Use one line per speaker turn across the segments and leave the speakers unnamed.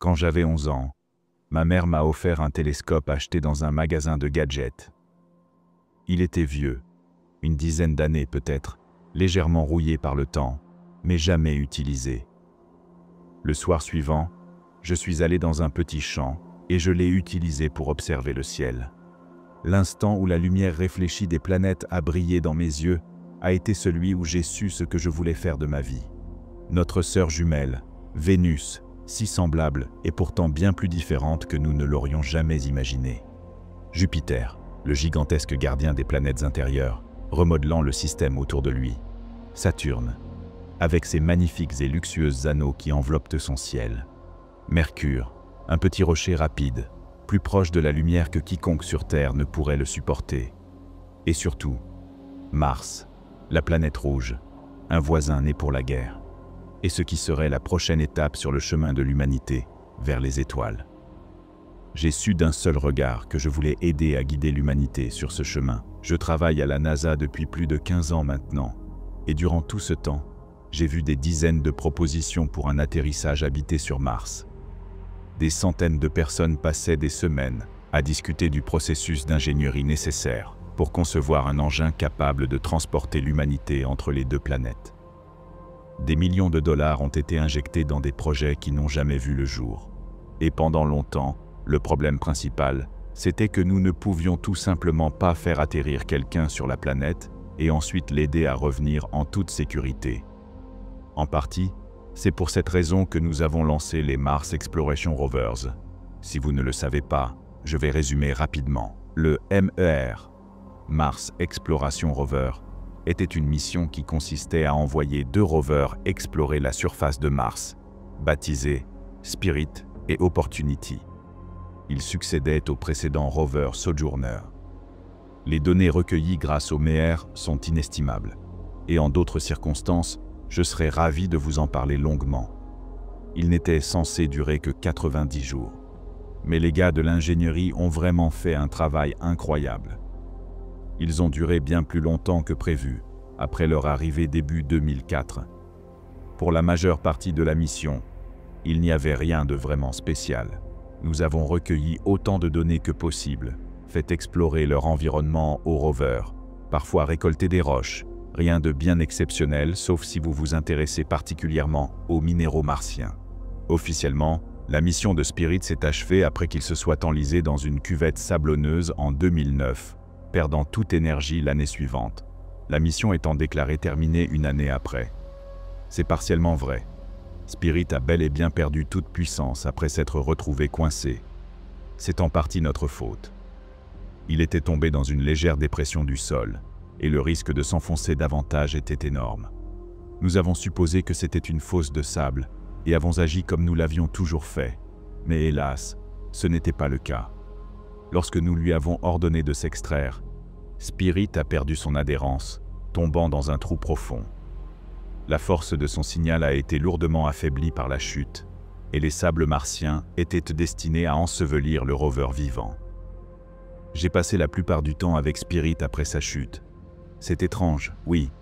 Quand j'avais 11 ans, ma mère m'a offert un télescope acheté dans un magasin de gadgets. Il était vieux, une dizaine d'années peut-être, légèrement rouillé par le temps, mais jamais utilisé. Le soir suivant, je suis allé dans un petit champ et je l'ai utilisé pour observer le ciel. L'instant où la lumière réfléchie des planètes a brillé dans mes yeux a été celui où j'ai su ce que je voulais faire de ma vie. Notre sœur jumelle, Vénus, si semblable et pourtant bien plus différente que nous ne l'aurions jamais imaginé. Jupiter, le gigantesque gardien des planètes intérieures, remodelant le système autour de lui. Saturne, avec ses magnifiques et luxueux anneaux qui enveloppent son ciel. Mercure, un petit rocher rapide, plus proche de la lumière que quiconque sur Terre ne pourrait le supporter. Et surtout, Mars, la planète rouge, un voisin né pour la guerre. Et ce qui serait la prochaine étape sur le chemin de l'humanité, vers les étoiles. J'ai su d'un seul regard que je voulais aider à guider l'humanité sur ce chemin. Je travaille à la NASA depuis plus de 15 ans maintenant, et durant tout ce temps, j'ai vu des dizaines de propositions pour un atterrissage habité sur Mars. Des centaines de personnes passaient des semaines à discuter du processus d'ingénierie nécessaire pour concevoir un engin capable de transporter l'humanité entre les deux planètes. Des millions de dollars ont été injectés dans des projets qui n'ont jamais vu le jour. Et pendant longtemps, le problème principal, c'était que nous ne pouvions tout simplement pas faire atterrir quelqu'un sur la planète et ensuite l'aider à revenir en toute sécurité. En partie, c'est pour cette raison que nous avons lancé les Mars Exploration Rovers. Si vous ne le savez pas, je vais résumer rapidement. Le MER, Mars Exploration Rover, était une mission qui consistait à envoyer 2 rovers explorer la surface de Mars, baptisés Spirit et Opportunity. Ils succédaient au précédent rover Sojourner. Les données recueillies grâce au MER sont inestimables, et en d'autres circonstances, je serais ravi de vous en parler longuement. Il n'était censé durer que 90 jours. Mais les gars de l'ingénierie ont vraiment fait un travail incroyable. Ils ont duré bien plus longtemps que prévu, après leur arrivée début 2004. Pour la majeure partie de la mission, il n'y avait rien de vraiment spécial. Nous avons recueilli autant de données que possible, fait explorer leur environnement au rover, parfois récolté des roches, rien de bien exceptionnel sauf si vous vous intéressez particulièrement aux minéraux martiens. Officiellement, la mission de Spirit s'est achevée après qu'il se soit enlisé dans une cuvette sablonneuse en 2009, perdant toute énergie l'année suivante, la mission étant déclarée terminée une année après. C'est partiellement vrai. Spirit a bel et bien perdu toute puissance après s'être retrouvé coincé. C'est en partie notre faute. Il était tombé dans une légère dépression du sol, et le risque de s'enfoncer davantage était énorme. Nous avons supposé que c'était une fosse de sable, et avons agi comme nous l'avions toujours fait. Mais hélas, ce n'était pas le cas. Lorsque nous lui avons ordonné de s'extraire, Spirit a perdu son adhérence, tombant dans un trou profond. La force de son signal a été lourdement affaiblie par la chute, et les sables martiens étaient destinés à ensevelir le rover vivant. J'ai passé la plupart du temps avec Spirit après sa chute. C'est étrange, oui,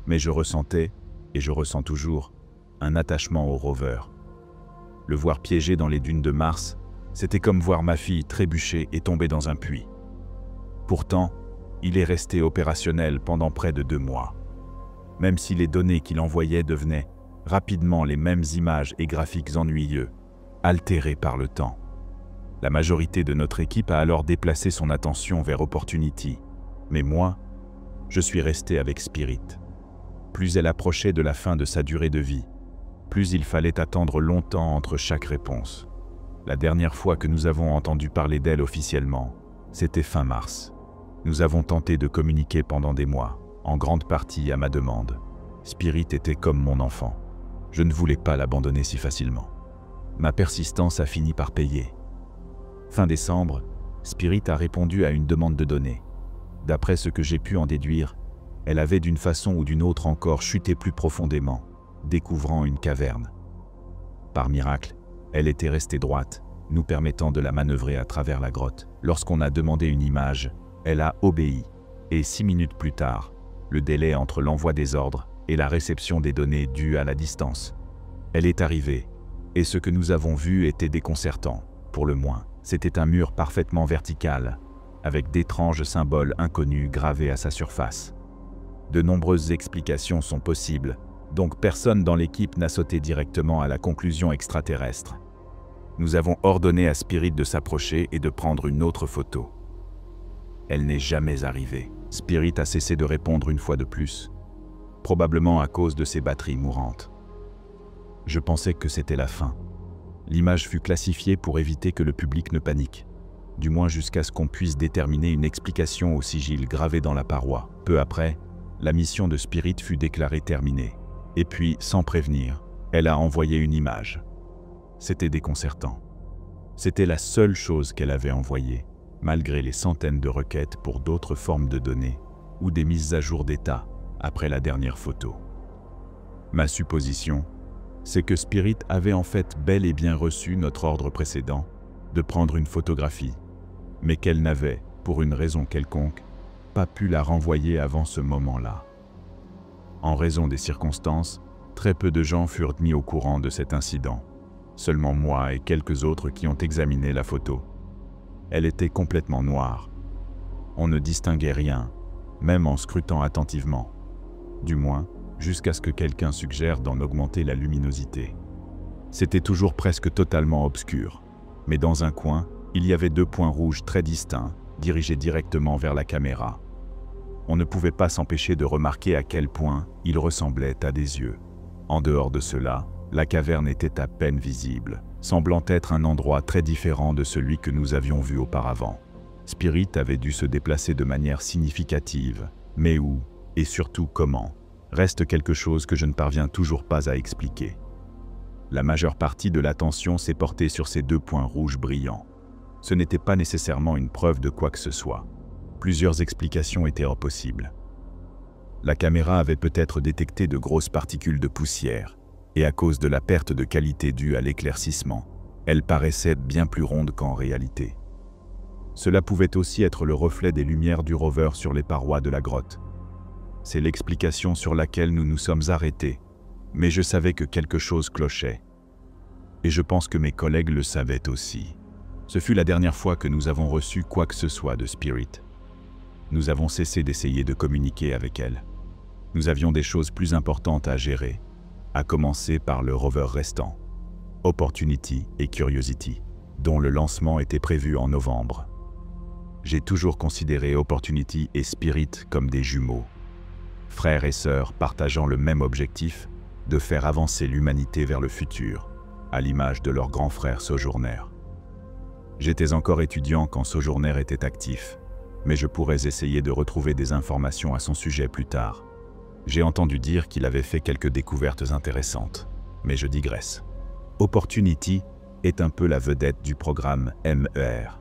mais je ressentais, et je ressens toujours, un attachement au rover. Le voir piégé dans les dunes de Mars, c'était comme voir ma fille trébucher et tomber dans un puits. Pourtant, il est resté opérationnel pendant près de 2 mois. Même si les données qu'il envoyait devenaient rapidement les mêmes images et graphiques ennuyeux, altérés par le temps. La majorité de notre équipe a alors déplacé son attention vers Opportunity, mais moi, je suis resté avec Spirit. Plus elle approchait de la fin de sa durée de vie, plus il fallait attendre longtemps entre chaque réponse. La dernière fois que nous avons entendu parler d'elle officiellement, c'était fin mars. Nous avons tenté de communiquer pendant des mois, en grande partie à ma demande. Spirit était comme mon enfant. Je ne voulais pas l'abandonner si facilement. Ma persistance a fini par payer. Fin décembre, Spirit a répondu à une demande de données. D'après ce que j'ai pu en déduire, elle avait d'une façon ou d'une autre encore chuté plus profondément, découvrant une caverne. Par miracle, elle était restée droite, nous permettant de la manœuvrer à travers la grotte. Lorsqu'on a demandé une image, elle a obéi, et 6 minutes plus tard, le délai entre l'envoi des ordres et la réception des données dues à la distance. Elle est arrivée, Et ce que nous avons vu était déconcertant, pour le moins. C'était un mur parfaitement vertical, avec d'étranges symboles inconnus gravés à sa surface. De nombreuses explications sont possibles, donc personne dans l'équipe n'a sauté directement à la conclusion extraterrestre. Nous avons ordonné à Spirit de s'approcher et de prendre une autre photo. Elle n'est jamais arrivée. Spirit a cessé de répondre une fois de plus, probablement à cause de ses batteries mourantes. Je pensais que c'était la fin. L'image fut classifiée pour éviter que le public ne panique, du moins jusqu'à ce qu'on puisse déterminer une explication au sigil gravé dans la paroi. Peu après, la mission de Spirit fut déclarée terminée. Et puis, sans prévenir, elle a envoyé une image. C'était déconcertant. C'était la seule chose qu'elle avait envoyée, malgré les centaines de requêtes pour d'autres formes de données ou des mises à jour d'état après la dernière photo. Ma supposition, c'est que Spirit avait en fait bel et bien reçu notre ordre précédent de prendre une photographie, mais qu'elle n'avait, pour une raison quelconque, pas pu la renvoyer avant ce moment-là. En raison des circonstances, très peu de gens furent mis au courant de cet incident. Seulement moi et quelques autres qui ont examiné la photo. Elle était complètement noire. On ne distinguait rien, même en scrutant attentivement. Du moins, jusqu'à ce que quelqu'un suggère d'en augmenter la luminosité. C'était toujours presque totalement obscur, mais dans un coin, il y avait 2 points rouges très distincts, dirigés directement vers la caméra. On ne pouvait pas s'empêcher de remarquer à quel point ils ressemblaient à des yeux. En dehors de cela, la caverne était à peine visible, semblant être un endroit très différent de celui que nous avions vu auparavant. Spirit avait dû se déplacer de manière significative, mais où, et surtout comment, reste quelque chose que je ne parviens toujours pas à expliquer. La majeure partie de l'attention s'est portée sur ces 2 points rouges brillants. Ce n'était pas nécessairement une preuve de quoi que ce soit. Plusieurs explications étaient possibles. La caméra avait peut-être détecté de grosses particules de poussière, et à cause de la perte de qualité due à l'éclaircissement, elle paraissait bien plus ronde qu'en réalité. Cela pouvait aussi être le reflet des lumières du rover sur les parois de la grotte. C'est l'explication sur laquelle nous nous sommes arrêtés, mais je savais que quelque chose clochait. Et je pense que mes collègues le savaient aussi. Ce fut la dernière fois que nous avons reçu quoi que ce soit de Spirit. Nous avons cessé d'essayer de communiquer avec elle. Nous avions des choses plus importantes à gérer, à commencer par le rover restant, Opportunity et Curiosity, dont le lancement était prévu en novembre. J'ai toujours considéré Opportunity et Spirit comme des jumeaux, frères et sœurs partageant le même objectif de faire avancer l'humanité vers le futur, à l'image de leur grand frère Sojourner. J'étais encore étudiant quand Sojourner était actif, mais je pourrais essayer de retrouver des informations à son sujet plus tard. J'ai entendu dire qu'il avait fait quelques découvertes intéressantes, mais je digresse. Opportunity est un peu la vedette du programme MER.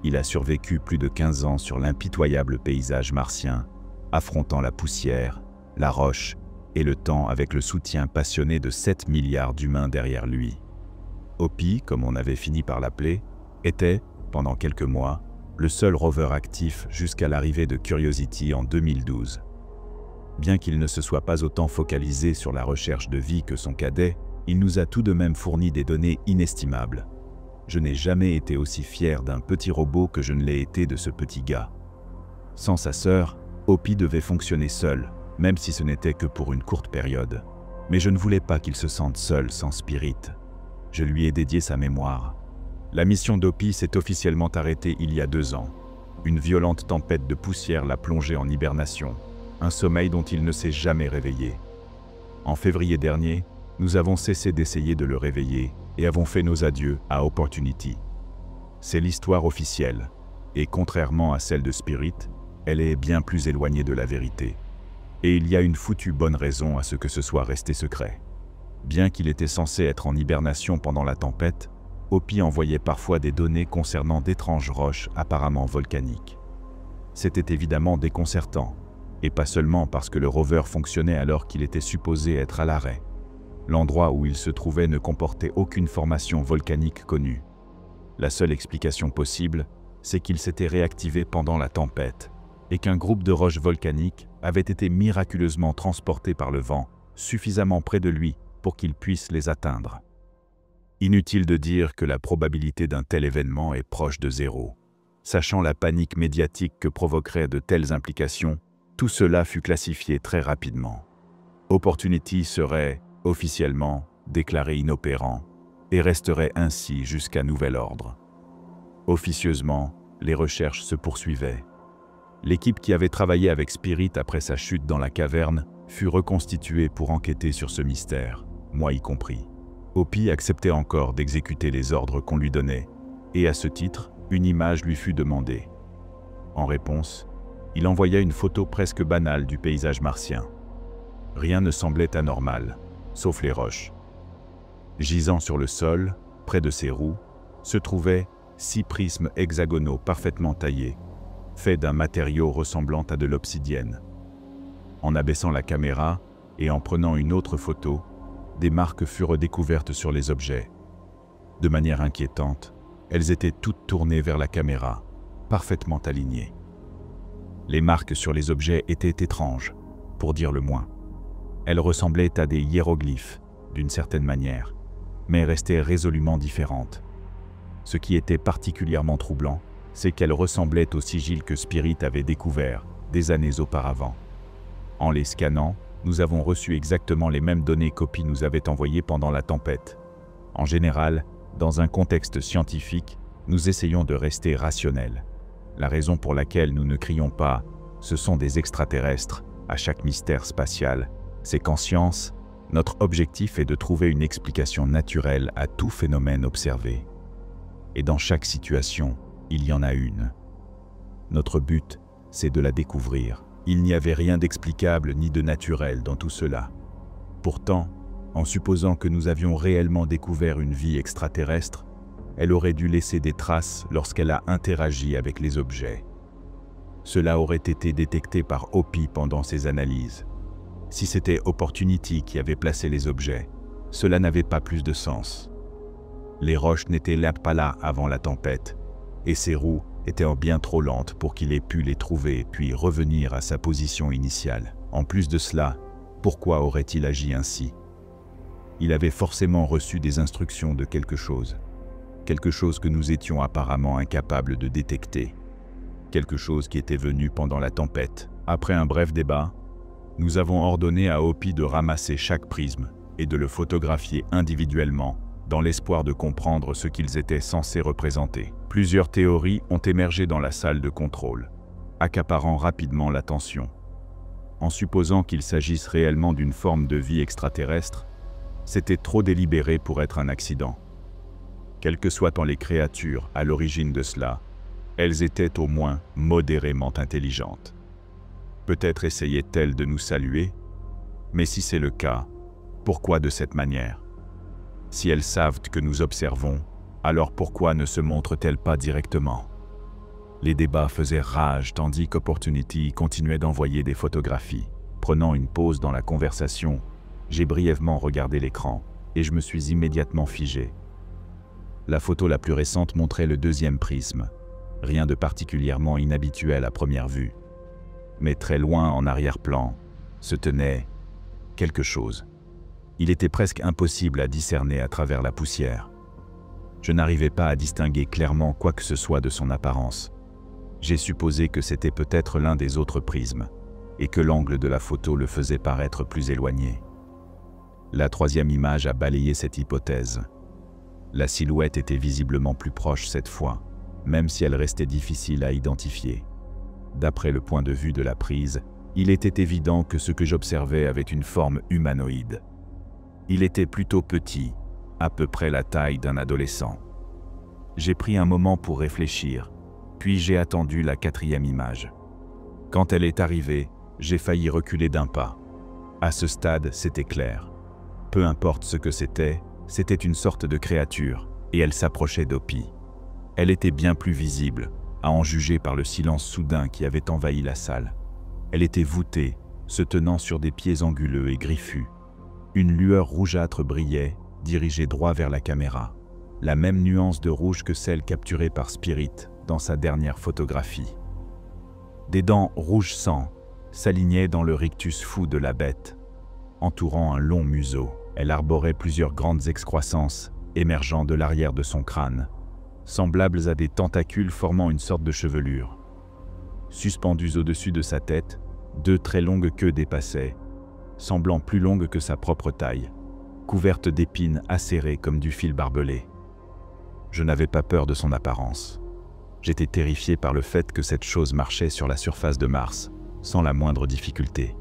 Il a survécu plus de 15 ans sur l'impitoyable paysage martien, affrontant la poussière, la roche et le temps avec le soutien passionné de 7 milliards d'humains derrière lui. Opie, comme on avait fini par l'appeler, était, pendant quelques mois, le seul rover actif jusqu'à l'arrivée de Curiosity en 2012. Bien qu'il ne se soit pas autant focalisé sur la recherche de vie que son cadet, il nous a tout de même fourni des données inestimables. Je n'ai jamais été aussi fier d'un petit robot que je ne l'ai été de ce petit gars. Sans sa sœur, Opie devait fonctionner seul, même si ce n'était que pour une courte période. Mais je ne voulais pas qu'il se sente seul sans Spirit. Je lui ai dédié sa mémoire. La mission d'Opie s'est officiellement arrêtée il y a 2 ans. Une violente tempête de poussière l'a plongé en hibernation, un sommeil dont il ne s'est jamais réveillé. En février dernier, nous avons cessé d'essayer de le réveiller et avons fait nos adieux à Opportunity. C'est l'histoire officielle, et contrairement à celle de Spirit, elle est bien plus éloignée de la vérité. Et il y a une foutue bonne raison à ce que ce soit resté secret. Bien qu'il était censé être en hibernation pendant la tempête, Opie envoyait parfois des données concernant d'étranges roches apparemment volcaniques. C'était évidemment déconcertant, et pas seulement parce que le rover fonctionnait alors qu'il était supposé être à l'arrêt. L'endroit où il se trouvait ne comportait aucune formation volcanique connue. La seule explication possible, c'est qu'il s'était réactivé pendant la tempête, et qu'un groupe de roches volcaniques avait été miraculeusement transporté par le vent suffisamment près de lui pour qu'il puisse les atteindre. Inutile de dire que la probabilité d'un tel événement est proche de zéro. Sachant la panique médiatique que provoqueraient de telles implications, tout cela fut classifié très rapidement. Opportunity serait, officiellement, déclaré inopérant et resterait ainsi jusqu'à nouvel ordre. Officieusement, les recherches se poursuivaient. L'équipe qui avait travaillé avec Spirit après sa chute dans la caverne fut reconstituée pour enquêter sur ce mystère, moi y compris. Hopi acceptait encore d'exécuter les ordres qu'on lui donnait, et à ce titre, une image lui fut demandée. En réponse, il envoya une photo presque banale du paysage martien. Rien ne semblait anormal, sauf les roches. Gisant sur le sol, près de ses roues, se trouvaient 6 prismes hexagonaux parfaitement taillés, faits d'un matériau ressemblant à de l'obsidienne. En abaissant la caméra et en prenant une autre photo, des marques furent découvertes sur les objets. De manière inquiétante, elles étaient toutes tournées vers la caméra, parfaitement alignées. Les marques sur les objets étaient étranges, pour dire le moins. Elles ressemblaient à des hiéroglyphes, d'une certaine manière, mais restaient résolument différentes. Ce qui était particulièrement troublant, c'est qu'elles ressemblaient au sigil que Spirit avait découvert des années auparavant. En les scannant, nous avons reçu exactement les mêmes données qu'Hopi nous avait envoyées pendant la tempête. En général, dans un contexte scientifique, nous essayons de rester rationnels. La raison pour laquelle nous ne crions pas « ce sont des extraterrestres » à chaque mystère spatial, c'est qu'en science, notre objectif est de trouver une explication naturelle à tout phénomène observé. Et dans chaque situation, il y en a une. Notre but, c'est de la découvrir. Il n'y avait rien d'explicable ni de naturel dans tout cela. Pourtant, en supposant que nous avions réellement découvert une vie extraterrestre, elle aurait dû laisser des traces lorsqu'elle a interagi avec les objets. Cela aurait été détecté par Hopi pendant ses analyses. Si c'était Opportunity qui avait placé les objets, cela n'avait pas plus de sens. Les roches n'étaient pas là avant la tempête, et ses roues étaient bien trop lentes pour qu'il ait pu les trouver puis revenir à sa position initiale. En plus de cela, pourquoi aurait-il agi ainsi? Il avait forcément reçu des instructions de quelque chose que nous étions apparemment incapables de détecter, quelque chose qui était venu pendant la tempête. Après un bref débat, nous avons ordonné à Hopi de ramasser chaque prisme et de le photographier individuellement, dans l'espoir de comprendre ce qu'ils étaient censés représenter. Plusieurs théories ont émergé dans la salle de contrôle, accaparant rapidement l'attention. En supposant qu'il s'agisse réellement d'une forme de vie extraterrestre, c'était trop délibéré pour être un accident. Quelles que soient les créatures à l'origine de cela, elles étaient au moins modérément intelligentes. Peut-être essayaient-elles de nous saluer, mais si c'est le cas, pourquoi de cette manière? Si elles savent que nous observons, alors pourquoi ne se montrent-elles pas directement? Les débats faisaient rage tandis qu'Opportunity continuait d'envoyer des photographies. Prenant une pause dans la conversation, j'ai brièvement regardé l'écran et je me suis immédiatement figé. La photo la plus récente montrait le deuxième prisme. Rien de particulièrement inhabituel à première vue. Mais très loin en arrière-plan, se tenait quelque chose. Il était presque impossible à discerner à travers la poussière. Je n'arrivais pas à distinguer clairement quoi que ce soit de son apparence. J'ai supposé que c'était peut-être l'un des autres prismes, et que l'angle de la photo le faisait paraître plus éloigné. La troisième image a balayé cette hypothèse. La silhouette était visiblement plus proche cette fois, même si elle restait difficile à identifier. D'après le point de vue de la prise, il était évident que ce que j'observais avait une forme humanoïde. Il était plutôt petit, à peu près la taille d'un adolescent. J'ai pris un moment pour réfléchir, puis j'ai attendu la quatrième image. Quand elle est arrivée, j'ai failli reculer d'un pas. À ce stade, c'était clair. Peu importe ce que c'était une sorte de créature, et elle s'approchait d'Hopi. Elle était bien plus visible, à en juger par le silence soudain qui avait envahi la salle. Elle était voûtée, se tenant sur des pieds anguleux et griffus. Une lueur rougeâtre brillait, dirigée droit vers la caméra. La même nuance de rouge que celle capturée par Spirit dans sa dernière photographie. Des dents rouge sang s'alignaient dans le rictus fou de la bête, entourant un long museau. Elle arborait plusieurs grandes excroissances émergeant de l'arrière de son crâne, semblables à des tentacules formant une sorte de chevelure. Suspendues au-dessus de sa tête, deux très longues queues dépassaient, semblant plus longues que sa propre taille, couvertes d'épines acérées comme du fil barbelé. Je n'avais pas peur de son apparence. J'étais terrifié par le fait que cette chose marchait sur la surface de Mars, sans la moindre difficulté.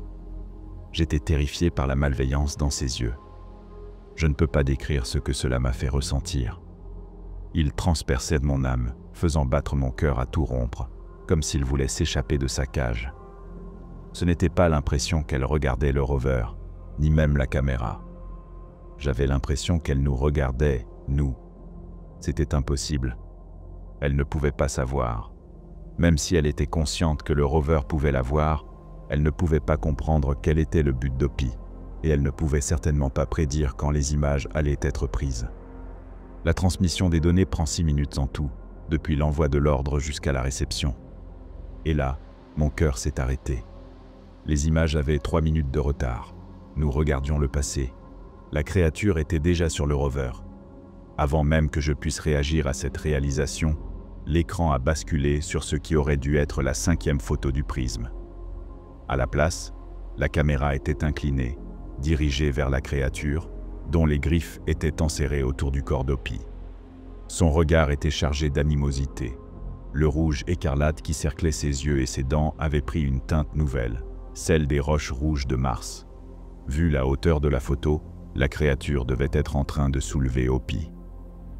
J'étais terrifié par la malveillance dans ses yeux. Je ne peux pas décrire ce que cela m'a fait ressentir. Il transperçait de mon âme, faisant battre mon cœur à tout rompre, comme s'il voulait s'échapper de sa cage. Ce n'était pas l'impression qu'elle regardait le rover, ni même la caméra. J'avais l'impression qu'elle nous regardait, nous. C'était impossible. Elle ne pouvait pas savoir. Même si elle était consciente que le rover pouvait la voir, elle ne pouvait pas comprendre quel était le but d'Hopi, et elle ne pouvait certainement pas prédire quand les images allaient être prises. La transmission des données prend 6 minutes en tout, depuis l'envoi de l'ordre jusqu'à la réception. Et là, mon cœur s'est arrêté. Les images avaient 3 minutes de retard. Nous regardions le passé. La créature était déjà sur le rover. Avant même que je puisse réagir à cette réalisation, l'écran a basculé sur ce qui aurait dû être la 5e photo du prisme. À la place, la caméra était inclinée, dirigée vers la créature, dont les griffes étaient enserrées autour du corps d'Hopi. Son regard était chargé d'animosité. Le rouge écarlate qui cerclait ses yeux et ses dents avait pris une teinte nouvelle, celle des roches rouges de Mars. Vu la hauteur de la photo, la créature devait être en train de soulever Hopi.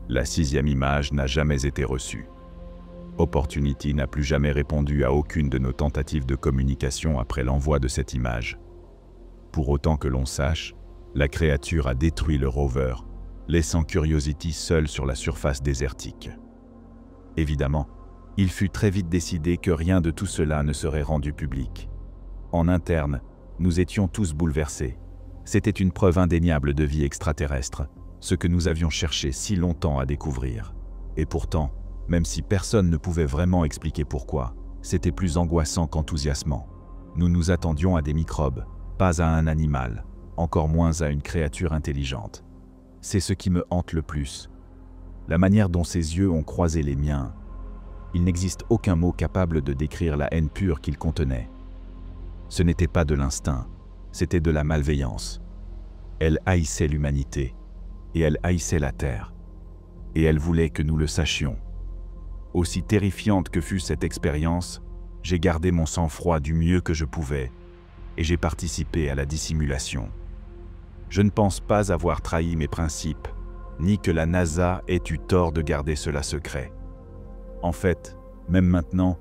La 6e image n'a jamais été reçue. Opportunity n'a plus jamais répondu à aucune de nos tentatives de communication après l'envoi de cette image. Pour autant que l'on sache, la créature a détruit le rover, laissant Curiosity seul sur la surface désertique. Évidemment, il fut très vite décidé que rien de tout cela ne serait rendu public. En interne, nous étions tous bouleversés. C'était une preuve indéniable de vie extraterrestre, ce que nous avions cherché si longtemps à découvrir. Et pourtant, même si personne ne pouvait vraiment expliquer pourquoi, c'était plus angoissant qu'enthousiasmant. Nous nous attendions à des microbes, pas à un animal, encore moins à une créature intelligente. C'est ce qui me hante le plus. La manière dont ses yeux ont croisé les miens. Il n'existe aucun mot capable de décrire la haine pure qu'il contenait. Ce n'était pas de l'instinct, c'était de la malveillance. Elle haïssait l'humanité, et elle haïssait la Terre. Et elle voulait que nous le sachions. Aussi terrifiante que fut cette expérience, j'ai gardé mon sang-froid du mieux que je pouvais, et j'ai participé à la dissimulation. Je ne pense pas avoir trahi mes principes, ni que la NASA ait eu tort de garder cela secret. En fait, même maintenant,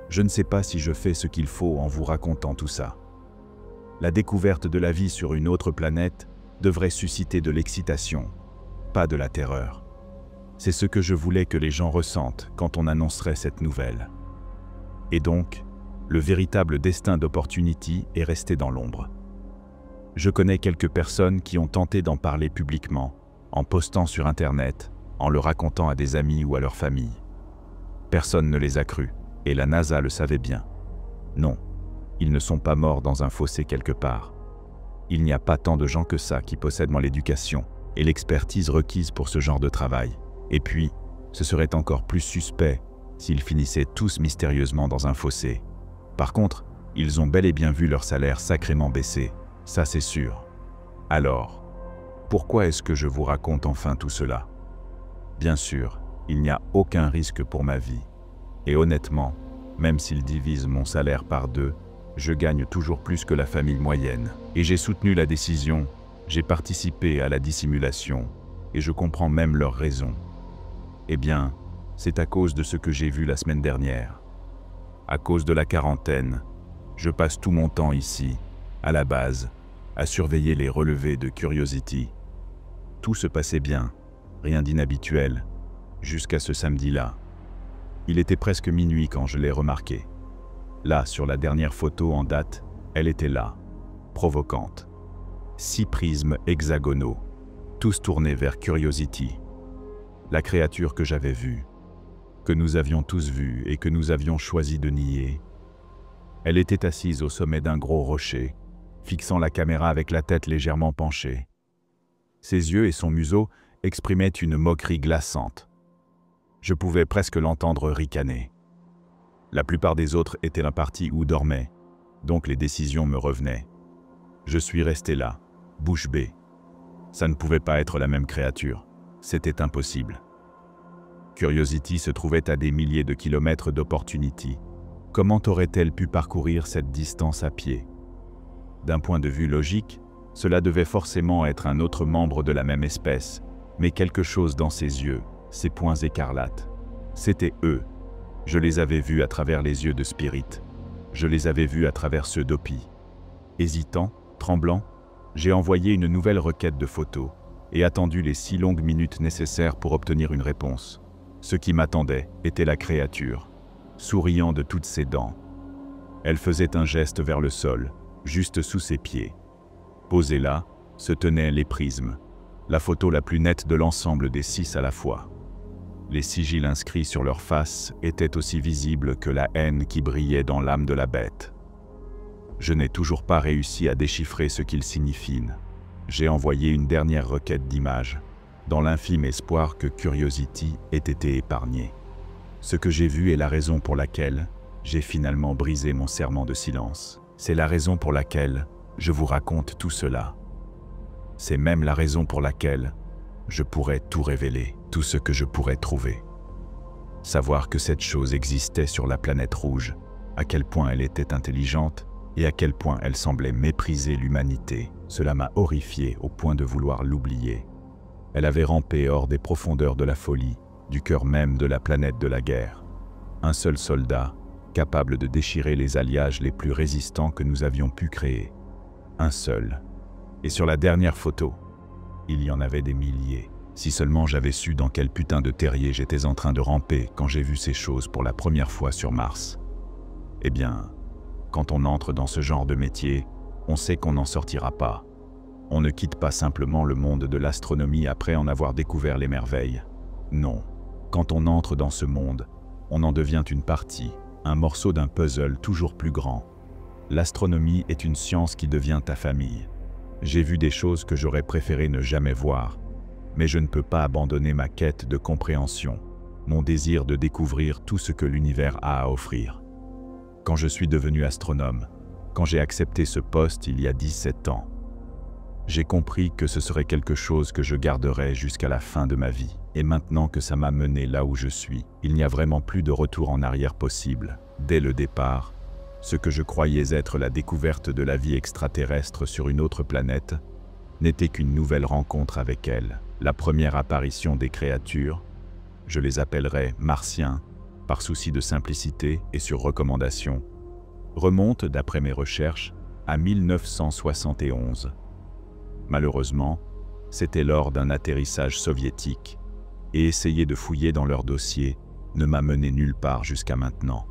je ne sais pas si je fais ce qu'il faut en vous racontant tout ça. La découverte de la vie sur une autre planète devrait susciter de l'excitation, pas de la terreur. C'est ce que je voulais que les gens ressentent quand on annoncerait cette nouvelle. Et donc, le véritable destin d'Opportunity est resté dans l'ombre. Je connais quelques personnes qui ont tenté d'en parler publiquement, en postant sur Internet, en le racontant à des amis ou à leur famille. Personne ne les a crus, et la NASA le savait bien. Non, ils ne sont pas morts dans un fossé quelque part. Il n'y a pas tant de gens que ça qui possèdent l'éducation et l'expertise requise pour ce genre de travail. Et puis, ce serait encore plus suspect s'ils finissaient tous mystérieusement dans un fossé. Par contre, ils ont bel et bien vu leur salaire sacrément baisser, ça c'est sûr. Alors, pourquoi est-ce que je vous raconte enfin tout cela? Bien sûr, il n'y a aucun risque pour ma vie. Et honnêtement, même s'ils divisent mon salaire par 2, je gagne toujours plus que la famille moyenne. Et j'ai soutenu la décision, j'ai participé à la dissimulation, et je comprends même leurs raisons. Eh bien, c'est à cause de ce que j'ai vu la semaine dernière. À cause de la quarantaine, je passe tout mon temps ici, à la base, à surveiller les relevés de Curiosity. Tout se passait bien, rien d'inhabituel, jusqu'à ce samedi-là. Il était presque minuit quand je l'ai remarqué. Là, sur la dernière photo en date, elle était là, provocante. 6 prismes hexagonaux, tous tournés vers Curiosity. La créature que j'avais vue, que nous avions tous vue et que nous avions choisi de nier. Elle était assise au sommet d'un gros rocher, fixant la caméra avec la tête légèrement penchée. Ses yeux et son museau exprimait une moquerie glaçante. Je pouvais presque l'entendre ricaner. La plupart des autres étaient impartis ou dormaient, donc les décisions me revenaient. Je suis resté là, bouche bée. Ça ne pouvait pas être la même créature. C'était impossible. Curiosity se trouvait à des milliers de kilomètres d'Opportunity. Comment aurait-elle pu parcourir cette distance à pied? D'un point de vue logique, cela devait forcément être un autre membre de la même espèce, mais quelque chose dans ses yeux, ses points écarlates. C'étaient eux. Je les avais vus à travers les yeux de Spirit. Je les avais vus à travers ceux d'Opi. Hésitant, tremblant, j'ai envoyé une nouvelle requête de photos et attendu les 6 longues minutes nécessaires pour obtenir une réponse. Ce qui m'attendait était la créature, souriant de toutes ses dents. Elle faisait un geste vers le sol, juste sous ses pieds. Posée là, se tenaient les prismes, la photo la plus nette de l'ensemble des 6 à la fois. Les sigils inscrits sur leur face étaient aussi visibles que la haine qui brillait dans l'âme de la bête. Je n'ai toujours pas réussi à déchiffrer ce qu'ils signifient. J'ai envoyé une dernière requête d'images, dans l'infime espoir que Curiosity ait été épargnée. Ce que j'ai vu est la raison pour laquelle j'ai finalement brisé mon serment de silence. C'est la raison pour laquelle je vous raconte tout cela. C'est même la raison pour laquelle je pourrais tout révéler, tout ce que je pourrais trouver. Savoir que cette chose existait sur la planète rouge, à quel point elle était intelligente et à quel point elle semblait mépriser l'humanité, cela m'a horrifié au point de vouloir l'oublier. Elle avait rampé hors des profondeurs de la folie, du cœur même de la planète de la guerre. Un seul soldat, capable de déchirer les alliages les plus résistants que nous avions pu créer. Un seul. Et sur la dernière photo, il y en avait des milliers. Si seulement j'avais su dans quel putain de terrier j'étais en train de ramper quand j'ai vu ces choses pour la première fois sur Mars. Eh bien, quand on entre dans ce genre de métier, on sait qu'on n'en sortira pas. On ne quitte pas simplement le monde de l'astronomie après en avoir découvert les merveilles. Non, quand on entre dans ce monde, on en devient une partie, un morceau d'un puzzle toujours plus grand. L'astronomie est une science qui devient ta famille. J'ai vu des choses que j'aurais préféré ne jamais voir, mais je ne peux pas abandonner ma quête de compréhension, mon désir de découvrir tout ce que l'univers a à offrir. Quand je suis devenu astronome, quand j'ai accepté ce poste il y a 17 ans, j'ai compris que ce serait quelque chose que je garderais jusqu'à la fin de ma vie. Et maintenant que ça m'a mené là où je suis, il n'y a vraiment plus de retour en arrière possible. Dès le départ, ce que je croyais être la découverte de la vie extraterrestre sur une autre planète n'était qu'une nouvelle rencontre avec elle, la première apparition des créatures. Je les appellerai martiens, par souci de simplicité et sur recommandation, remonte, d'après mes recherches, à 1971. Malheureusement, c'était lors d'un atterrissage soviétique, et essayer de fouiller dans leur dossier ne m'a mené nulle part jusqu'à maintenant.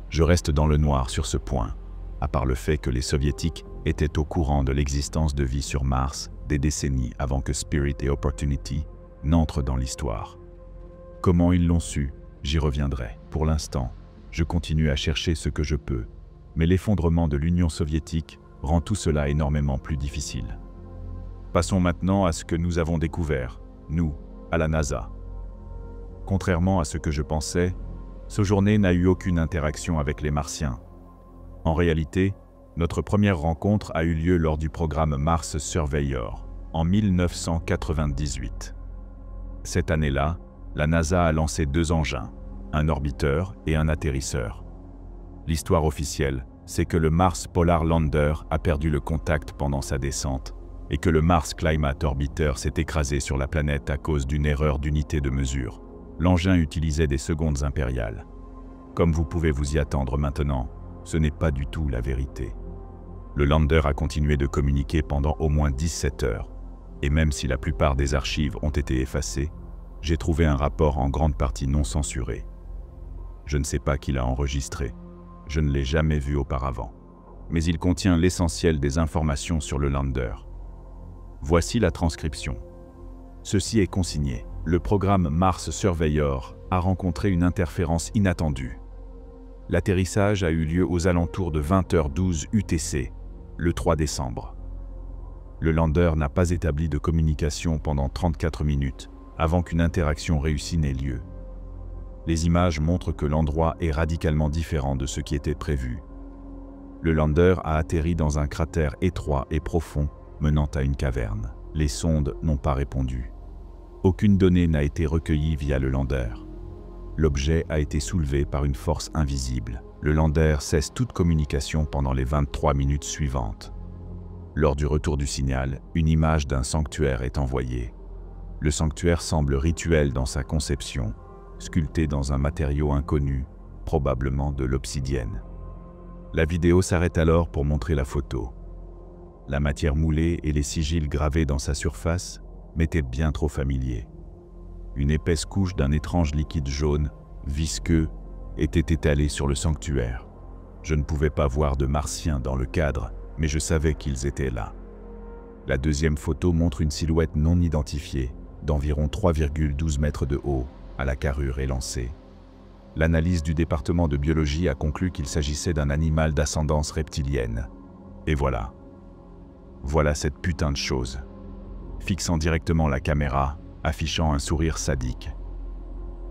Je reste dans le noir sur ce point, à part le fait que les Soviétiques étaient au courant de l'existence de vie sur Mars des décennies avant que Spirit et Opportunity n'entrent dans l'histoire. Comment ils l'ont su, j'y reviendrai. Pour l'instant, je continue à chercher ce que je peux, mais l'effondrement de l'Union soviétique rend tout cela énormément plus difficile. Passons maintenant à ce que nous avons découvert, nous, à la NASA. Contrairement à ce que je pensais, Sojourner n'a eu aucune interaction avec les Martiens. En réalité, notre première rencontre a eu lieu lors du programme Mars Surveyor, en 1998. Cette année-là, la NASA a lancé 2 engins, un orbiteur et un atterrisseur. L'histoire officielle, c'est que le Mars Polar Lander a perdu le contact pendant sa descente et que le Mars Climate Orbiter s'est écrasé sur la planète à cause d'une erreur d'unité de mesure. L'engin utilisait des secondes impériales. Comme vous pouvez vous y attendre maintenant, ce n'est pas du tout la vérité. Le lander a continué de communiquer pendant au moins 17 heures, et même si la plupart des archives ont été effacées, j'ai trouvé un rapport en grande partie non censuré. Je ne sais pas qui l'a enregistré, je ne l'ai jamais vu auparavant, mais il contient l'essentiel des informations sur le lander. Voici la transcription. Ceci est consigné. Le programme Mars Surveyor a rencontré une interférence inattendue. L'atterrissage a eu lieu aux alentours de 20h12 UTC, le 3 décembre. Le lander n'a pas établi de communication pendant 34 minutes avant qu'une interaction réussie n'ait lieu. Les images montrent que l'endroit est radicalement différent de ce qui était prévu. Le lander a atterri dans un cratère étroit et profond menant à une caverne. Les sondes n'ont pas répondu. Aucune donnée n'a été recueillie via le lander. L'objet a été soulevé par une force invisible. Le lander cesse toute communication pendant les 23 minutes suivantes. Lors du retour du signal, une image d'un sanctuaire est envoyée. Le sanctuaire semble rituel dans sa conception, sculpté dans un matériau inconnu, probablement de l'obsidienne. La vidéo s'arrête alors pour montrer la photo. La matière moulée et les sigils gravés dans sa surface m'étaient bien trop familiers. Une épaisse couche d'un étrange liquide jaune, visqueux, était étalée sur le sanctuaire. Je ne pouvais pas voir de martiens dans le cadre, mais je savais qu'ils étaient là. La deuxième photo montre une silhouette non identifiée, d'environ 3,12 mètres de haut, à la carrure élancée. L'analyse du département de biologie a conclu qu'il s'agissait d'un animal d'ascendance reptilienne. Et voilà. Voilà cette putain de chose. Fixant directement la caméra, affichant un sourire sadique.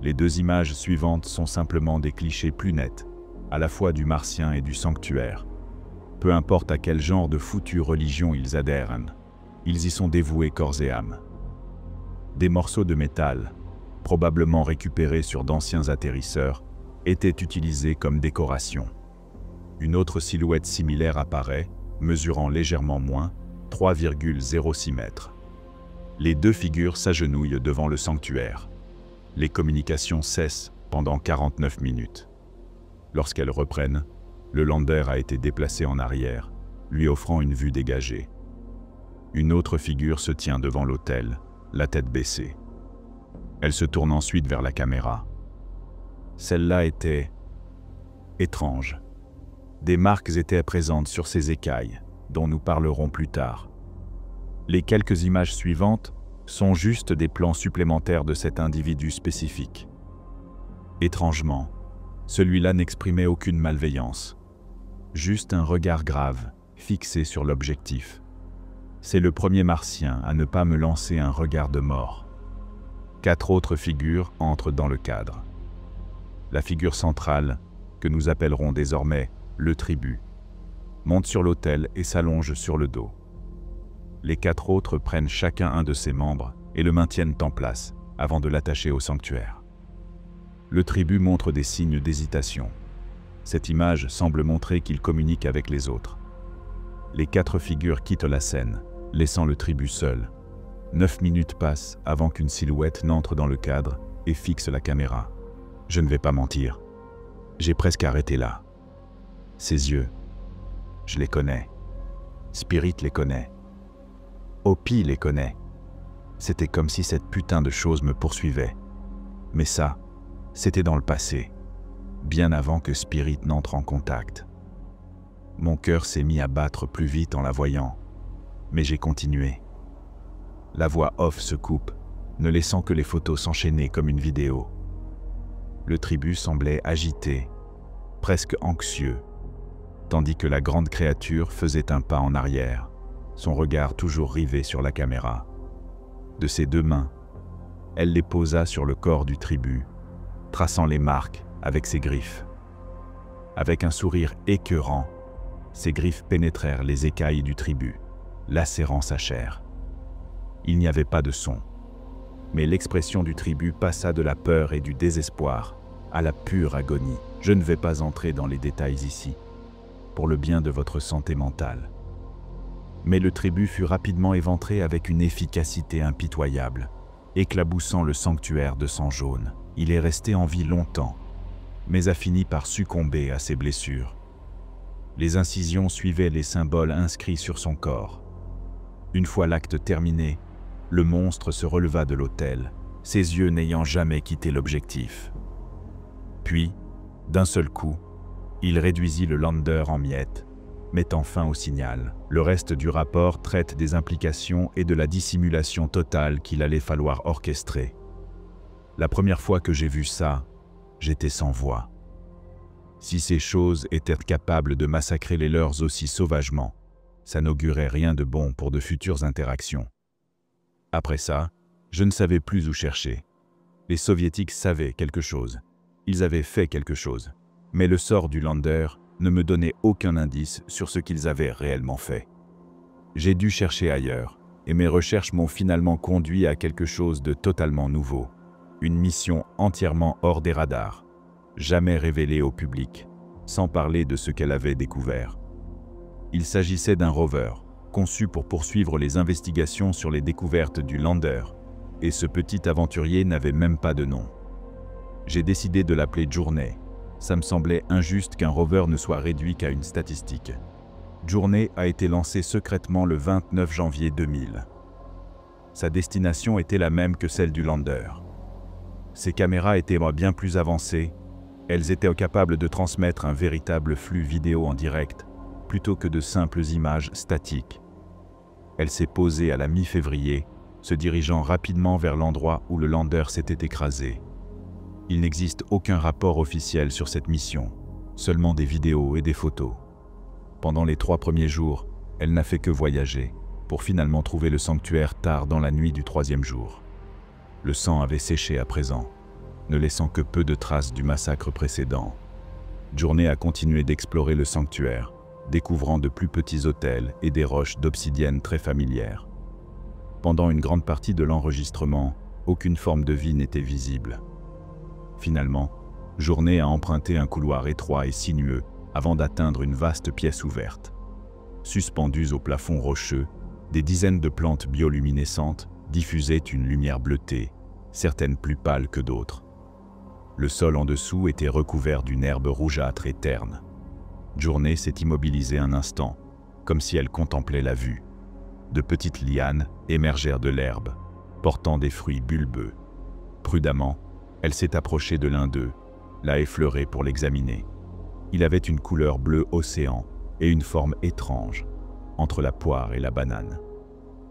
Les deux images suivantes sont simplement des clichés plus nets, à la fois du martien et du sanctuaire. Peu importe à quel genre de foutue religion ils adhèrent, ils y sont dévoués corps et âme. Des morceaux de métal, probablement récupérés sur d'anciens atterrisseurs, étaient utilisés comme décoration. Une autre silhouette similaire apparaît, mesurant légèrement moins, 3,06 mètres. Les deux figures s'agenouillent devant le sanctuaire. Les communications cessent pendant 49 minutes. Lorsqu'elles reprennent, le lander a été déplacé en arrière, lui offrant une vue dégagée. Une autre figure se tient devant l'autel, la tête baissée. Elle se tourne ensuite vers la caméra. Celle-là était étrange. Des marques étaient présentes sur ses écailles, dont nous parlerons plus tard. Les quelques images suivantes sont juste des plans supplémentaires de cet individu spécifique. Étrangement, celui-là n'exprimait aucune malveillance. Juste un regard grave, fixé sur l'objectif. C'est le premier martien à ne pas me lancer un regard de mort. 4 autres figures entrent dans le cadre. La figure centrale, que nous appellerons désormais le tribut, monte sur l'autel et s'allonge sur le dos. Les 4 autres prennent chacun un de ses membres et le maintiennent en place, avant de l'attacher au sanctuaire. Le tribut montre des signes d'hésitation. Cette image semble montrer qu'il communique avec les autres. Les 4 figures quittent la scène, laissant le tribut seul. 9 minutes passent avant qu'une silhouette n'entre dans le cadre et fixe la caméra. Je ne vais pas mentir. J'ai presque arrêté là. Ses yeux, je les connais. Spirit les connaît. Opie les connaît. C'était comme si cette putain de chose me poursuivait. Mais ça, c'était dans le passé, bien avant que Spirit n'entre en contact. Mon cœur s'est mis à battre plus vite en la voyant, mais j'ai continué. La voix off se coupe, ne laissant que les photos s'enchaîner comme une vidéo. Le tribut semblait agité, presque anxieux, tandis que la grande créature faisait un pas en arrière, son regard toujours rivé sur la caméra. De ses 2 mains, elle les posa sur le corps du tribut, traçant les marques avec ses griffes. Avec un sourire écœurant, ses griffes pénétrèrent les écailles du tribut, lacérant sa chair. Il n'y avait pas de son, mais l'expression du tribut passa de la peur et du désespoir à la pure agonie. Je ne vais pas entrer dans les détails ici, pour le bien de votre santé mentale. Mais le tribut fut rapidement éventré avec une efficacité impitoyable, éclaboussant le sanctuaire de sang jaune. Il est resté en vie longtemps, mais a fini par succomber à ses blessures. Les incisions suivaient les symboles inscrits sur son corps. Une fois l'acte terminé, le monstre se releva de l'autel, ses yeux n'ayant jamais quitté l'objectif. Puis, d'un seul coup, il réduisit le lander en miettes, mettant fin au signal. Le reste du rapport traite des implications et de la dissimulation totale qu'il allait falloir orchestrer. La première fois que j'ai vu ça, j'étais sans voix. Si ces choses étaient capables de massacrer les leurs aussi sauvagement, Ça n'augurait rien de bon pour de futures interactions. Après ça, je ne savais plus où chercher. Les Soviétiques savaient quelque chose. Ils avaient fait quelque chose. Mais le sort du lander ne me donnait aucun indice sur ce qu'ils avaient réellement fait. J'ai dû chercher ailleurs, et mes recherches m'ont finalement conduit à quelque chose de totalement nouveau. Une mission entièrement hors des radars, jamais révélée au public, sans parler de ce qu'elle avait découvert. Il s'agissait d'un rover, conçu pour poursuivre les investigations sur les découvertes du lander, et ce petit aventurier n'avait même pas de nom. J'ai décidé de l'appeler Journey. Ça me semblait injuste qu'un rover ne soit réduit qu'à une statistique. Journey a été lancé secrètement le 29 janvier 2000. Sa destination était la même que celle du lander. Ses caméras étaient bien plus avancées. Elles étaient capables de transmettre un véritable flux vidéo en direct, plutôt que de simples images statiques. Elle s'est posée à la mi-février, se dirigeant rapidement vers l'endroit où le lander s'était écrasé. Il n'existe aucun rapport officiel sur cette mission, seulement des vidéos et des photos. Pendant les 3 premiers jours, elle n'a fait que voyager, pour finalement trouver le sanctuaire tard dans la nuit du 3e jour. Le sang avait séché à présent, ne laissant que peu de traces du massacre précédent. Journey a continué d'explorer le sanctuaire, découvrant de plus petits hôtels et des roches d'obsidienne très familières. Pendant une grande partie de l'enregistrement, aucune forme de vie n'était visible. Finalement, Journey a emprunté un couloir étroit et sinueux avant d'atteindre une vaste pièce ouverte. Suspendues au plafond rocheux, des dizaines de plantes bioluminescentes diffusaient une lumière bleutée, certaines plus pâles que d'autres. Le sol en dessous était recouvert d'une herbe rougeâtre et terne. Journey s'est immobilisée un instant, comme si elle contemplait la vue. De petites lianes émergèrent de l'herbe, portant des fruits bulbeux. Prudemment, elle s'est approchée de l'un d'eux, l'a effleuré pour l'examiner. Il avait une couleur bleu océan et une forme étrange, entre la poire et la banane.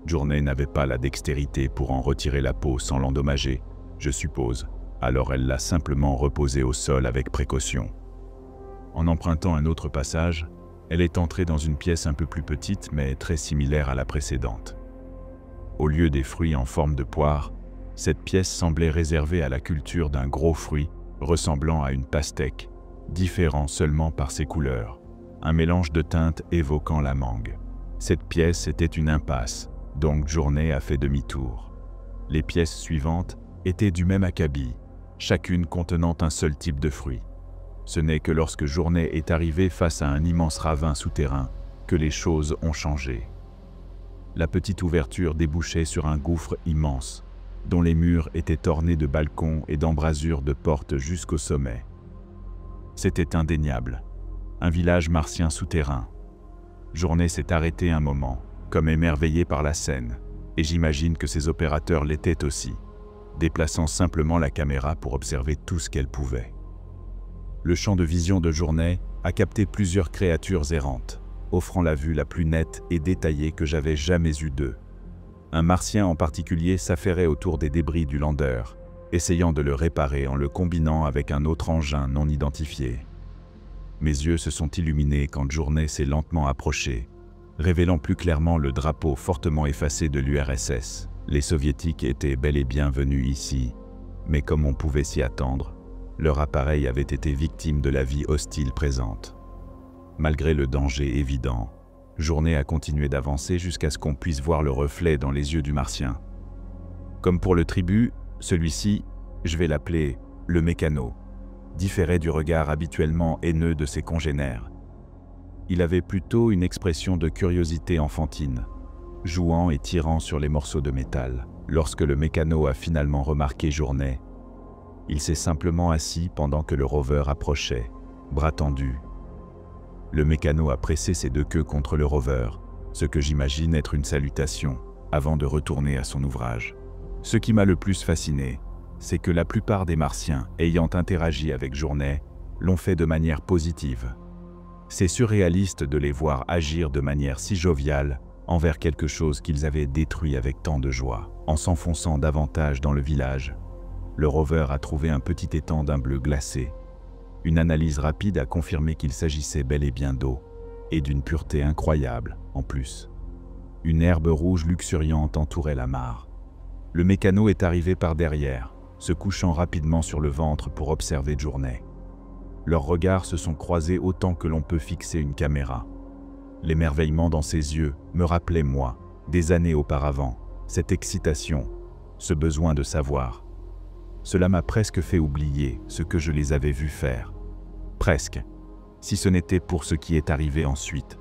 Journey n'avait pas la dextérité pour en retirer la peau sans l'endommager, je suppose, alors elle l'a simplement reposé au sol avec précaution. En empruntant un autre passage, elle est entrée dans une pièce un peu plus petite mais très similaire à la précédente. Au lieu des fruits en forme de poire, cette pièce semblait réservée à la culture d'un gros fruit ressemblant à une pastèque, différent seulement par ses couleurs, un mélange de teintes évoquant la mangue. Cette pièce était une impasse, donc Journey a fait demi-tour. Les pièces suivantes étaient du même acabit, chacune contenant un seul type de fruit. Ce n'est que lorsque Journey est arrivée face à un immense ravin souterrain que les choses ont changé. La petite ouverture débouchait sur un gouffre immense, dont les murs étaient ornés de balcons et d'embrasures de portes jusqu'au sommet. C'était indéniable, un village martien souterrain. Journey s'est arrêtée un moment, comme émerveillée par la scène, et j'imagine que ses opérateurs l'étaient aussi, déplaçant simplement la caméra pour observer tout ce qu'elle pouvait. Le champ de vision de Journey a capté plusieurs créatures errantes, offrant la vue la plus nette et détaillée que j'avais jamais eue d'eux. Un martien en particulier s'affairait autour des débris du lander, essayant de le réparer en le combinant avec un autre engin non identifié. Mes yeux se sont illuminés quand Journey s'est lentement approchée, révélant plus clairement le drapeau fortement effacé de l'URSS. Les Soviétiques étaient bel et bien venus ici, mais comme on pouvait s'y attendre, leur appareil avait été victime de la vie hostile présente. Malgré le danger évident, Journey a continué d'avancer jusqu'à ce qu'on puisse voir le reflet dans les yeux du martien. Comme pour le tribut, celui-ci, je vais l'appeler le mécano, différait du regard habituellement haineux de ses congénères. Il avait plutôt une expression de curiosité enfantine, jouant et tirant sur les morceaux de métal. Lorsque le mécano a finalement remarqué Journey, il s'est simplement assis pendant que le rover approchait, bras tendus. Le mécano a pressé ses deux queues contre le rover, ce que j'imagine être une salutation, avant de retourner à son ouvrage. Ce qui m'a le plus fasciné, c'est que la plupart des Martiens ayant interagi avec Journey l'ont fait de manière positive. C'est surréaliste de les voir agir de manière si joviale envers quelque chose qu'ils avaient détruit avec tant de joie. En s'enfonçant davantage dans le village, le rover a trouvé un petit étang d'un bleu glacé. Une analyse rapide a confirmé qu'il s'agissait bel et bien d'eau. et d'une pureté incroyable, en plus. Une herbe rouge luxuriante entourait la mare. Le mécano est arrivé par derrière, se couchant rapidement sur le ventre pour observer Journey. Leurs regards se sont croisés autant que l'on peut fixer une caméra. L'émerveillement dans ses yeux me rappelait moi, des années auparavant, cette excitation, ce besoin de savoir. Cela m'a presque fait oublier ce que je les avais vus faire. Presque, si ce n'était pour ce qui est arrivé ensuite.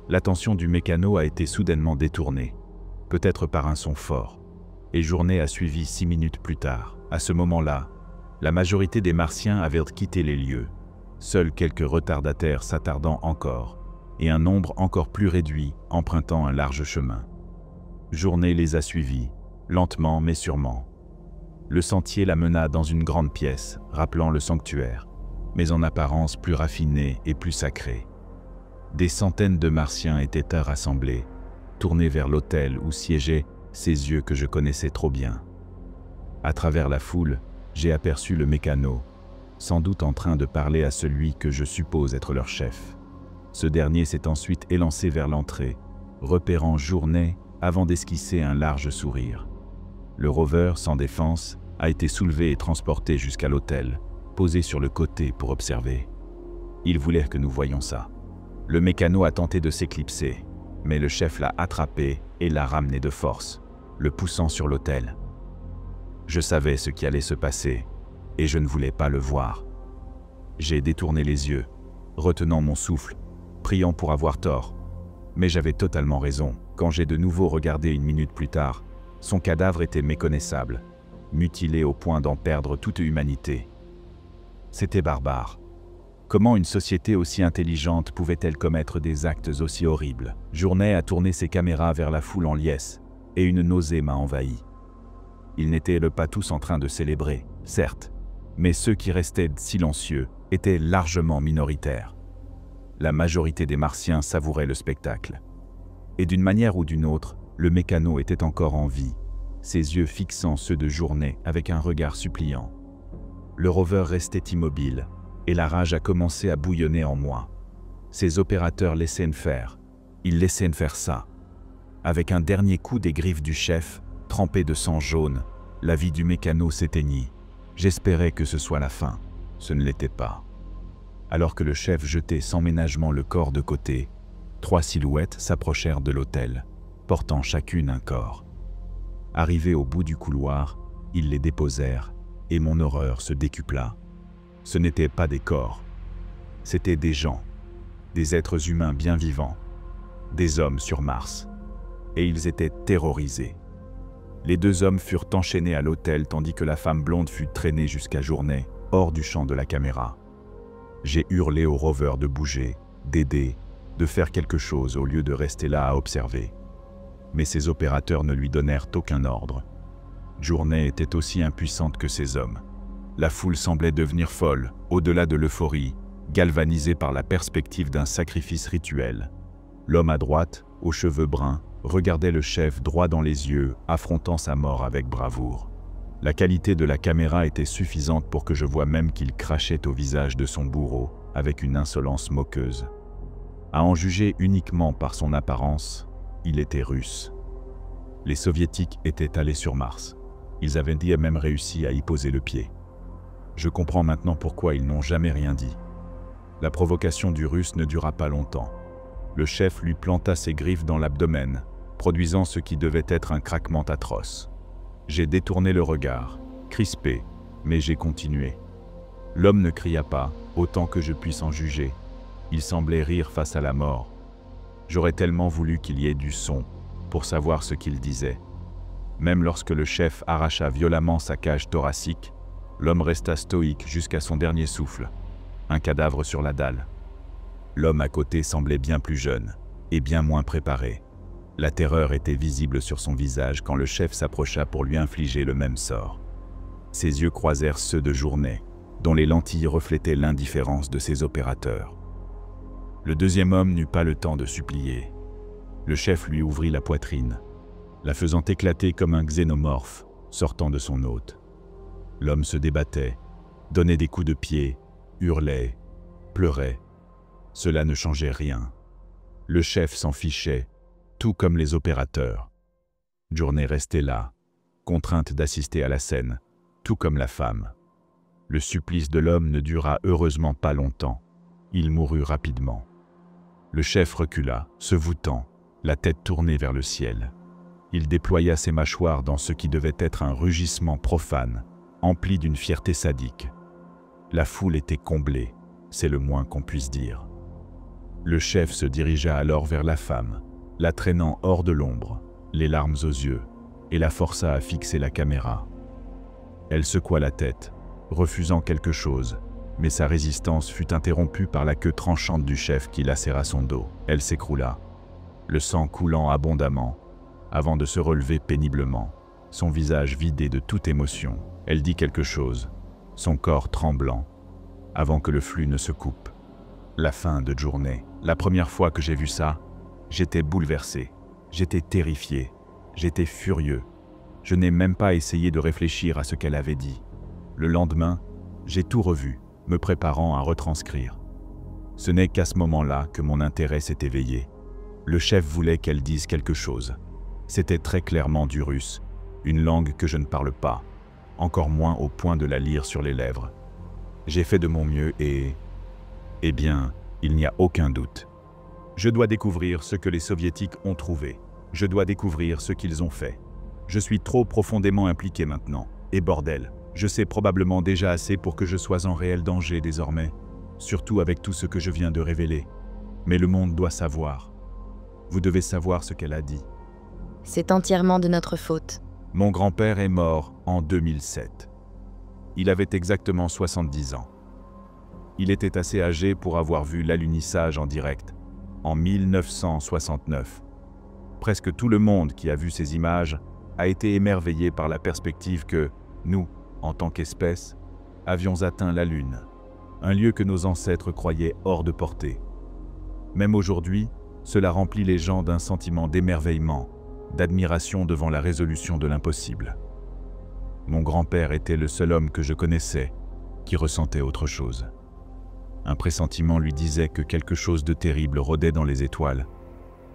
L'attention du mécano a été soudainement détournée, peut-être par un son fort, et Journey a suivi 6 minutes plus tard. À ce moment-là, la majorité des Martiens avaient quitté les lieux, seuls quelques retardataires s'attardant encore, et un nombre encore plus réduit empruntant un large chemin. Journey les a suivis, lentement mais sûrement. Le sentier la mena dans une grande pièce, rappelant le sanctuaire, mais en apparence plus raffinée et plus sacrée. Des centaines de Martiens étaient rassemblés, tournés vers l'autel où siégeaient ces yeux que je connaissais trop bien. À travers la foule, j'ai aperçu le mécano, sans doute en train de parler à celui que je suppose être leur chef. Ce dernier s'est ensuite élancé vers l'entrée, repérant Journey avant d'esquisser un large sourire. Le rover, sans défense, a été soulevé et transporté jusqu'à l'autel, posé sur le côté pour observer. Il voulait que nous voyions ça. Le mécano a tenté de s'éclipser, mais le chef l'a attrapé et l'a ramené de force, le poussant sur l'autel. Je savais ce qui allait se passer, et je ne voulais pas le voir. J'ai détourné les yeux, retenant mon souffle, priant pour avoir tort. Mais j'avais totalement raison. Quand j'ai de nouveau regardé 1 minute plus tard, son cadavre était méconnaissable, mutilé au point d'en perdre toute humanité. C'était barbare. Comment une société aussi intelligente pouvait-elle commettre des actes aussi horribles? Journey a tourné ses caméras vers la foule en liesse, et une nausée m'a envahi. Ils n'étaient pas tous en train de célébrer, certes, mais ceux qui restaient silencieux étaient largement minoritaires. La majorité des Martiens savouraient le spectacle. Et d'une manière ou d'une autre, le mécano était encore en vie, ses yeux fixant ceux de Journey avec un regard suppliant. Le rover restait immobile, et la rage a commencé à bouillonner en moi. Ces opérateurs laissaient faire, ils laissaient faire ça. Avec un dernier coup des griffes du chef, trempé de sang jaune, la vie du mécano s'éteignit. J'espérais que ce soit la fin. Ce ne l'était pas. Alors que le chef jetait sans ménagement le corps de côté, 3 silhouettes s'approchèrent de l'autel, portant chacune un corps. Arrivés au bout du couloir, ils les déposèrent, et mon horreur se décupla. Ce n'étaient pas des corps, c'étaient des gens, des êtres humains bien vivants, des hommes sur Mars, et ils étaient terrorisés. Les 2 hommes furent enchaînés à l'autel tandis que la femme blonde fut traînée jusqu'à Journey, hors du champ de la caméra. J'ai hurlé au rover de bouger, d'aider, de faire quelque chose au lieu de rester là à observer. Mais ces opérateurs ne lui donnèrent aucun ordre. Journey était aussi impuissante que ces hommes. La foule semblait devenir folle, au-delà de l'euphorie, galvanisée par la perspective d'un sacrifice rituel. L'homme à droite, aux cheveux bruns, regardait le chef droit dans les yeux, affrontant sa mort avec bravoure. La qualité de la caméra était suffisante pour que je voie même qu'il crachait au visage de son bourreau, avec une insolence moqueuse. À en juger uniquement par son apparence, il était russe. Les soviétiques étaient allés sur Mars. Ils avaient même réussi à y poser le pied. Je comprends maintenant pourquoi ils n'ont jamais rien dit. La provocation du russe ne dura pas longtemps. Le chef lui planta ses griffes dans l'abdomen, produisant ce qui devait être un craquement atroce. J'ai détourné le regard, crispé, mais j'ai continué. L'homme ne cria pas, autant que je puisse en juger. Il semblait rire face à la mort. J'aurais tellement voulu qu'il y ait du son, pour savoir ce qu'il disait. Même lorsque le chef arracha violemment sa cage thoracique, l'homme resta stoïque jusqu'à son dernier souffle, un cadavre sur la dalle. L'homme à côté semblait bien plus jeune, et bien moins préparé. La terreur était visible sur son visage quand le chef s'approcha pour lui infliger le même sort. Ses yeux croisèrent ceux de Journey, dont les lentilles reflétaient l'indifférence de ses opérateurs. Le deuxième homme n'eut pas le temps de supplier. Le chef lui ouvrit la poitrine, la faisant éclater comme un xénomorphe sortant de son hôte. L'homme se débattait, donnait des coups de pied, hurlait, pleurait. Cela ne changeait rien. Le chef s'en fichait, tout comme les opérateurs. Journée restait là, contrainte d'assister à la scène, tout comme la femme. Le supplice de l'homme ne dura heureusement pas longtemps. Il mourut rapidement. Le chef recula, se voûtant, la tête tournée vers le ciel. Il déploya ses mâchoires dans ce qui devait être un rugissement profane, empli d'une fierté sadique. La foule était comblée, c'est le moins qu'on puisse dire. Le chef se dirigea alors vers la femme, la traînant hors de l'ombre, les larmes aux yeux, et la força à fixer la caméra. Elle secoua la tête, refusant quelque chose, mais sa résistance fut interrompue par la queue tranchante du chef qui lacéra son dos. Elle s'écroula, le sang coulant abondamment, avant de se relever péniblement, son visage vidé de toute émotion. Elle dit quelque chose, son corps tremblant, avant que le flux ne se coupe. La fin de journée, la première fois que j'ai vu ça, j'étais bouleversé, j'étais terrifié, j'étais furieux. Je n'ai même pas essayé de réfléchir à ce qu'elle avait dit. Le lendemain, j'ai tout revu, me préparant à retranscrire. Ce n'est qu'à ce moment-là que mon intérêt s'est éveillé. Le chef voulait qu'elle dise quelque chose. C'était très clairement du russe, une langue que je ne parle pas, encore moins au point de la lire sur les lèvres. J'ai fait de mon mieux et... Eh bien, il n'y a aucun doute. Je dois découvrir ce que les soviétiques ont trouvé. Je dois découvrir ce qu'ils ont fait. Je suis trop profondément impliqué maintenant. Et bordel, je sais probablement déjà assez pour que je sois en réel danger désormais, surtout avec tout ce que je viens de révéler. Mais le monde doit savoir. Vous devez savoir ce qu'elle a dit.
C'est entièrement de notre faute.
Mon grand-père est mort en 2007. Il avait exactement 70 ans. Il était assez âgé pour avoir vu l'alunissage en direct, en 1969. Presque tout le monde qui a vu ces images a été émerveillé par la perspective que nous, en tant qu'espèce, avions atteint la Lune, un lieu que nos ancêtres croyaient hors de portée. Même aujourd'hui, cela remplit les gens d'un sentiment d'émerveillement, d'admiration devant la résolution de l'impossible. Mon grand-père était le seul homme que je connaissais qui ressentait autre chose. Un pressentiment lui disait que quelque chose de terrible rôdait dans les étoiles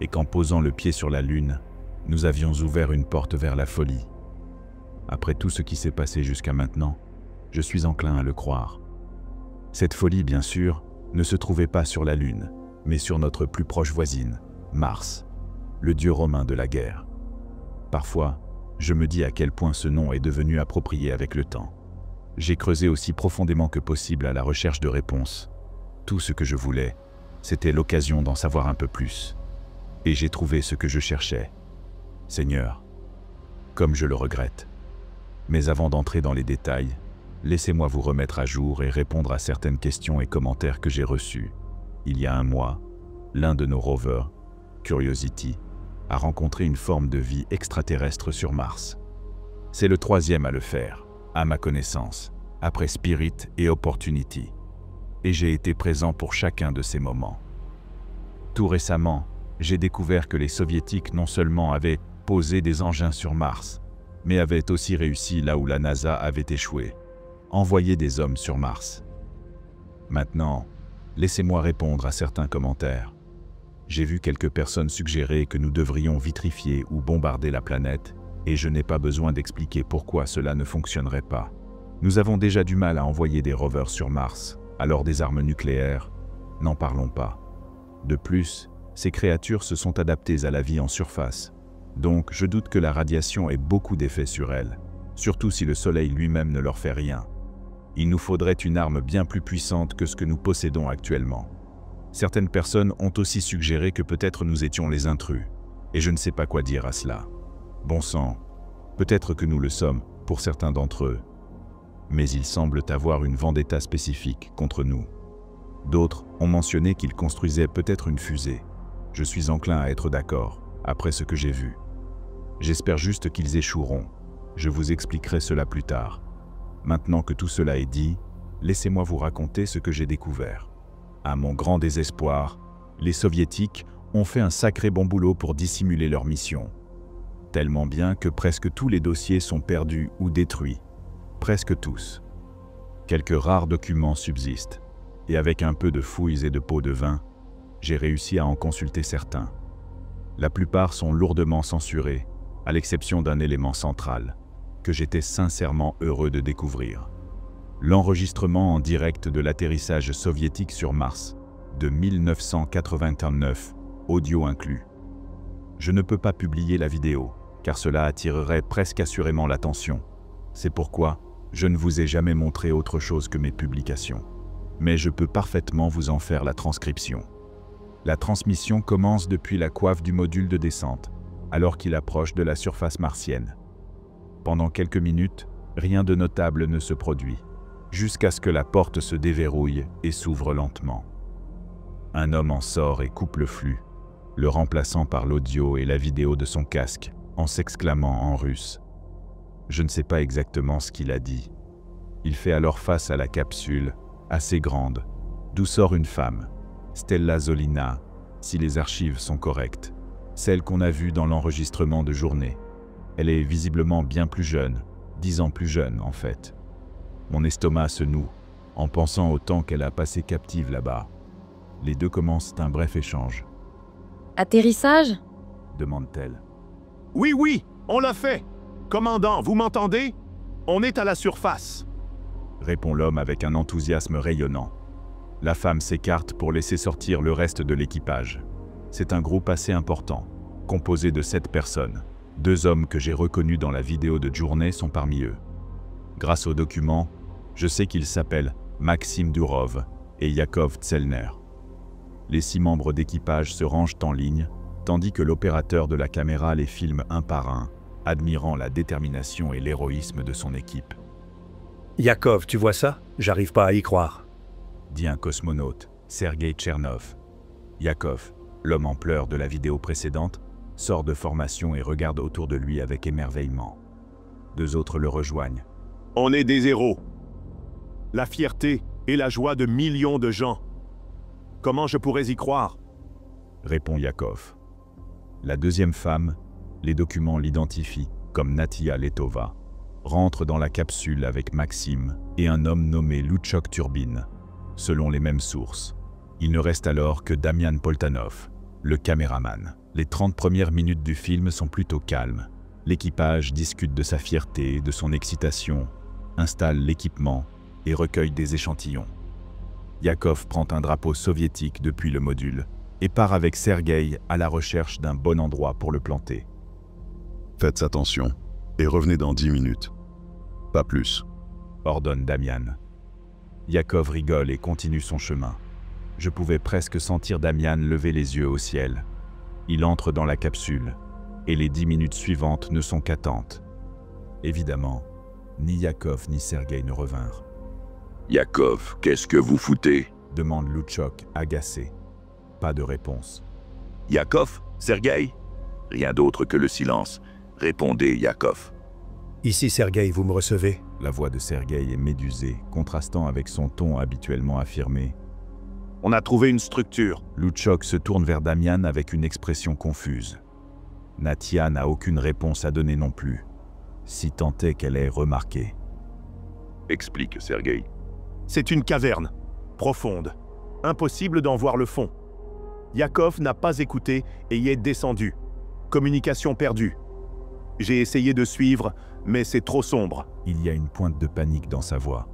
et qu'en posant le pied sur la Lune, nous avions ouvert une porte vers la folie. Après tout ce qui s'est passé jusqu'à maintenant, je suis enclin à le croire. Cette folie, bien sûr, ne se trouvait pas sur la Lune, mais sur notre plus proche voisine, Mars, le dieu romain de la guerre. Parfois, je me dis à quel point ce nom est devenu approprié avec le temps. J'ai creusé aussi profondément que possible à la recherche de réponses. Tout ce que je voulais, c'était l'occasion d'en savoir un peu plus. Et j'ai trouvé ce que je cherchais. Seigneur, comme je le regrette. Mais avant d'entrer dans les détails, laissez-moi vous remettre à jour et répondre à certaines questions et commentaires que j'ai reçus. Il y a un mois, l'un de nos rovers, Curiosity, a rencontré une forme de vie extraterrestre sur Mars. C'est le troisième à le faire, à ma connaissance, après Spirit et Opportunity. Et j'ai été présent pour chacun de ces moments. Tout récemment, j'ai découvert que les Soviétiques non seulement avaient posé des engins sur Mars, mais avaient aussi réussi là où la NASA avait échoué, envoyer des hommes sur Mars. Maintenant, laissez-moi répondre à certains commentaires. J'ai vu quelques personnes suggérer que nous devrions vitrifier ou bombarder la planète, et je n'ai pas besoin d'expliquer pourquoi cela ne fonctionnerait pas. Nous avons déjà du mal à envoyer des rovers sur Mars, alors des armes nucléaires, n'en parlons pas. De plus, ces créatures se sont adaptées à la vie en surface, donc je doute que la radiation ait beaucoup d'effet sur elles, surtout si le Soleil lui-même ne leur fait rien. Il nous faudrait une arme bien plus puissante que ce que nous possédons actuellement. Certaines personnes ont aussi suggéré que peut-être nous étions les intrus, et je ne sais pas quoi dire à cela. Bon sang, peut-être que nous le sommes pour certains d'entre eux, mais ils semblent avoir une vendetta spécifique contre nous. D'autres ont mentionné qu'ils construisaient peut-être une fusée. Je suis enclin à être d'accord, après ce que j'ai vu. J'espère juste qu'ils échoueront. Je vous expliquerai cela plus tard. Maintenant que tout cela est dit, laissez-moi vous raconter ce que j'ai découvert. À mon grand désespoir, les Soviétiques ont fait un sacré bon boulot pour dissimuler leur mission. Tellement bien que presque tous les dossiers sont perdus ou détruits. Presque tous. Quelques rares documents subsistent, et avec un peu de fouilles et de pots de vin, J'ai réussi à en consulter certains. La plupart sont lourdement censurés, à l'exception d'un élément central, que j'étais sincèrement heureux de découvrir. L'enregistrement en direct de l'atterrissage soviétique sur Mars, de 1989, audio inclus. Je ne peux pas publier la vidéo, car cela attirerait presque assurément l'attention. C'est pourquoi je ne vous ai jamais montré autre chose que mes publications. Mais je peux parfaitement vous en faire la transcription. La transmission commence depuis la coiffe du module de descente, alors qu'il approche de la surface martienne. Pendant quelques minutes, rien de notable ne se produit, jusqu'à ce que la porte se déverrouille et s'ouvre lentement. Un homme en sort et coupe le flux, le remplaçant par l'audio et la vidéo de son casque, en s'exclamant en russe. Je ne sais pas exactement ce qu'il a dit. Il fait alors face à la capsule, assez grande, d'où sort une femme, Stella Zolina, si les archives sont correctes, celle qu'on a vue dans l'enregistrement de journée. Elle est visiblement bien plus jeune, 10 ans plus jeune en fait. Mon estomac se noue, en pensant au temps qu'elle a passé captive là-bas. Les deux commencent un bref échange.
« Atterrissage »
demande-t-elle.
« Oui, on l'a fait. Commandant, vous m'entendez? On est à la surface. »
répond l'homme avec un enthousiasme rayonnant. La femme s'écarte pour laisser sortir le reste de l'équipage. C'est un groupe assez important, composé de 7 personnes. 2 hommes que j'ai reconnus dans la vidéo de journée sont parmi eux. Grâce aux documents, je sais qu'ils s'appellent Maxime Durov et Yakov Tsellner. Les 6 membres d'équipage se rangent en ligne, tandis que l'opérateur de la caméra les filme un par un, admirant la détermination et l'héroïsme de son équipe.
« Yakov, tu vois ça? J'arrive pas à y croire. »
dit un cosmonaute, Sergei Tchernov. Yakov, l'homme en pleurs de la vidéo précédente, sort de formation et regarde autour de lui avec émerveillement. 2 autres le rejoignent.
« On est des héros. La fierté et la joie de millions de gens. Comment je pourrais y croire ?»
répond Yakov. La deuxième femme, les documents l'identifient comme Natia Letova, rentre dans la capsule avec Maxime et un homme nommé Luchok Turbin, selon les mêmes sources. Il ne reste alors que Damian Poltanov, le caméraman. Les 30 premières minutes du film sont plutôt calmes. L'équipage discute de sa fierté, de son excitation, installe l'équipement et recueille des échantillons. Yakov prend un drapeau soviétique depuis le module et part avec Sergueï à la recherche d'un bon endroit pour le planter.
Faites attention et revenez dans 10 minutes. Pas plus,
ordonne Damian. Yakov rigole et continue son chemin. Je pouvais presque sentir Damian lever les yeux au ciel. Il entre dans la capsule, et les 10 minutes suivantes ne sont qu'attente. Évidemment, ni Yakov ni Sergueï ne revinrent.
« Yakov, qu'est-ce que vous foutez ?»
demande Luchok, agacé. Pas de réponse.
« Yakov? Sergueï ?» Rien d'autre que le silence. Répondez, Yakov.
« Ici, Sergueï, vous me recevez ?»
La voix de Sergueï est médusée, contrastant avec son ton habituellement affirmé.
« On a trouvé une structure. »
Luchok se tourne vers Damian avec une expression confuse. Natia n'a aucune réponse à donner non plus, si tant est qu'elle ait remarqué.
« Explique, Sergueï. »
C'est une caverne, profonde. Impossible d'en voir le fond. Yakov n'a pas écouté et y est descendu. Communication perdue. J'ai essayé de suivre, mais c'est trop sombre.
Il y a une pointe de panique dans sa voix.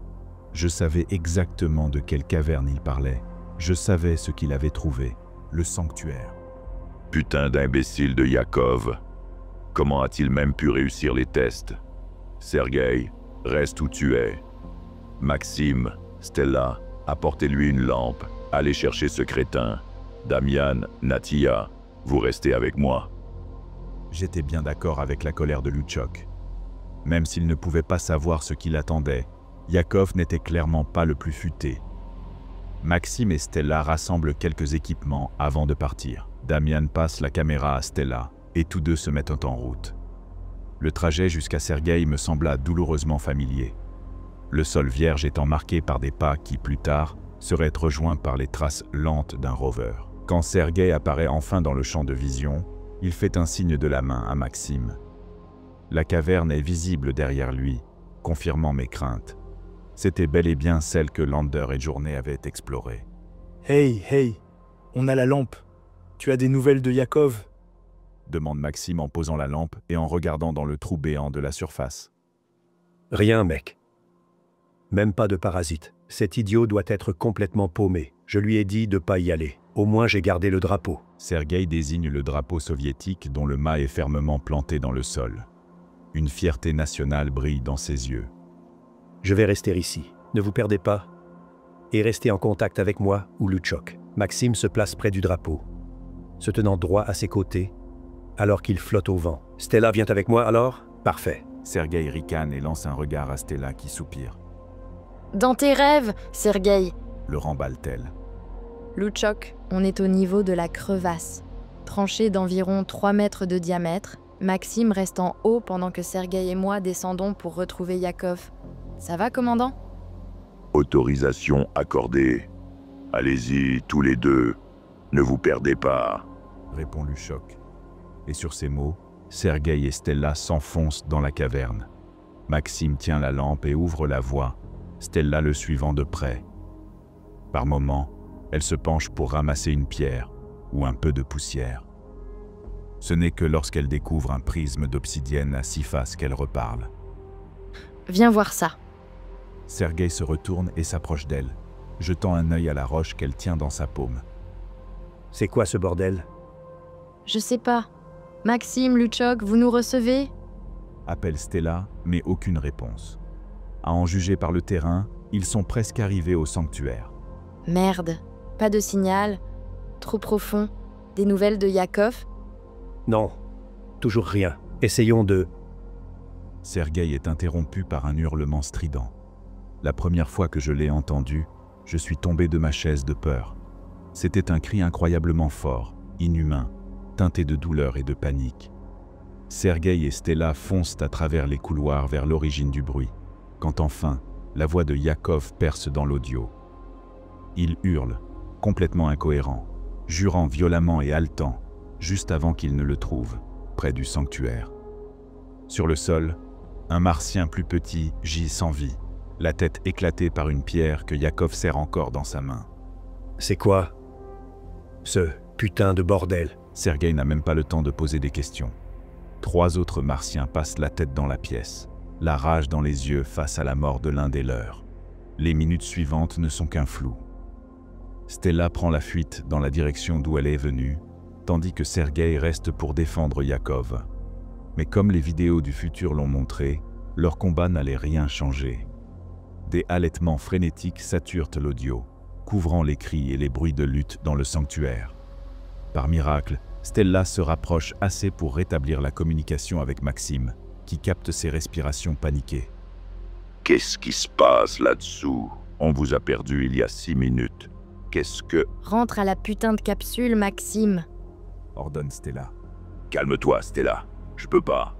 Je savais exactement de quelle caverne il parlait. Je savais ce qu'il avait trouvé, le sanctuaire.
Putain d'imbécile de Yakov. Comment a-t-il même pu réussir les tests? Sergueï, reste où tu es. Maxime, Stella, apportez-lui une lampe. Allez chercher ce crétin. Damian, Natia, vous restez avec moi.
J'étais bien d'accord avec la colère de Luchok. Même s'il ne pouvait pas savoir ce qui l'attendait, Yakov n'était clairement pas le plus futé. Maxime et Stella rassemblent quelques équipements avant de partir. Damian passe la caméra à Stella et tous deux se mettent en route. Le trajet jusqu'à Sergueï me sembla douloureusement familier. Le sol vierge étant marqué par des pas qui, plus tard, seraient rejoints par les traces lentes d'un rover. Quand Sergueï apparaît enfin dans le champ de vision, il fait un signe de la main à Maxime. La caverne est visible derrière lui, confirmant mes craintes. C'était bel et bien celle que Lander et Journée avaient explorée.
Hey, On a la lampe. Tu as des nouvelles de Yakov?
demande Maxime en posant la lampe et en regardant dans le trou béant de la surface.
Rien, mec. Même pas de parasite. Cet idiot doit être complètement paumé. Je lui ai dit de pas y aller. Au moins j'ai gardé le drapeau.
Sergueï désigne le drapeau soviétique dont le mât est fermement planté dans le sol. Une fierté nationale brille dans ses yeux.
Je vais rester ici. Ne vous perdez pas. Et restez en contact avec moi ou Luchok. Maxime se place près du drapeau, se tenant droit à ses côtés, alors qu'il flotte au vent. Stella vient avec moi alors? Parfait.
Sergueï ricane et lance un regard à Stella qui soupire.
Dans tes rêves, Sergueï.
Le remballe-t-elle.
Luchok, on est au niveau de la crevasse. Tranchée d'environ 3 mètres de diamètre, Maxime reste en haut pendant que Sergueï et moi descendons pour retrouver Yakov. Ça va, commandant?
Autorisation accordée. Allez-y, tous les deux. Ne vous perdez pas.
Répond Luchok. Et sur ces mots, Sergueï et Stella s'enfoncent dans la caverne. Maxime tient la lampe et ouvre la voie, Stella le suivant de près. Par moments, elle se penche pour ramasser une pierre ou un peu de poussière. Ce n'est que lorsqu'elle découvre un prisme d'obsidienne à 6 faces qu'elle reparle.
Viens voir ça.
Sergueï se retourne et s'approche d'elle, jetant un œil à la roche qu'elle tient dans sa paume.
C'est quoi ce bordel?
Je sais pas. Maxime, Luchok, vous nous recevez?
Appelle Stella, mais aucune réponse. À en juger par le terrain, ils sont presque arrivés au sanctuaire.
Merde. Pas de signal. Trop profond. Des nouvelles de Yakov?
Non, toujours rien. Essayons de...
Sergueï est interrompu par un hurlement strident. La première fois que je l'ai entendu, je suis tombé de ma chaise de peur. C'était un cri incroyablement fort, inhumain, teinté de douleur et de panique. Sergueï et Stella foncent à travers les couloirs vers l'origine du bruit, quand enfin, la voix de Yakov perce dans l'audio. Il hurle, complètement incohérent, jurant violemment et haletant, juste avant qu'il ne le trouve, près du sanctuaire. Sur le sol, un martien plus petit gît sans vie, la tête éclatée par une pierre que Yakov serre encore dans sa main.
C'est quoi ce putain de bordel?
Sergueï n'a même pas le temps de poser des questions. 3 autres martiens passent la tête dans la pièce, la rage dans les yeux face à la mort de l'un des leurs. Les minutes suivantes ne sont qu'un flou. Stella prend la fuite dans la direction d'où elle est venue, tandis que Sergueï reste pour défendre Yakov. Mais comme les vidéos du futur l'ont montré, leur combat n'allait rien changer. Des halètements frénétiques saturent l'audio, couvrant les cris et les bruits de lutte dans le sanctuaire. Par miracle, Stella se rapproche assez pour rétablir la communication avec Maxime, qui capte ses respirations paniquées.
Qu'est-ce qui se passe là-dessous? On vous a perdu il y a 6 minutes. Qu'est-ce que...
Rentre à la putain de capsule, Maxime.
Ordonne Stella.
Calme-toi, Stella. Je peux pas.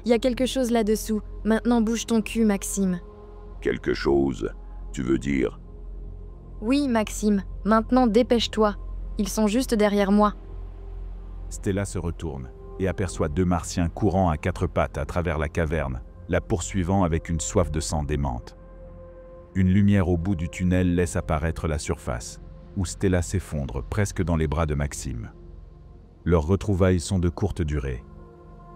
Y a quelque chose là-dessous. Maintenant bouge ton cul, Maxime.
Quelque chose, tu veux dire?
Oui, Maxime. Maintenant dépêche-toi. Ils sont juste derrière moi.
Stella se retourne et aperçoit 2 martiens courant à 4 pattes à travers la caverne, la poursuivant avec une soif de sang démente. Une lumière au bout du tunnel laisse apparaître la surface, où Stella s'effondre presque dans les bras de Maxime. Leurs retrouvailles sont de courte durée.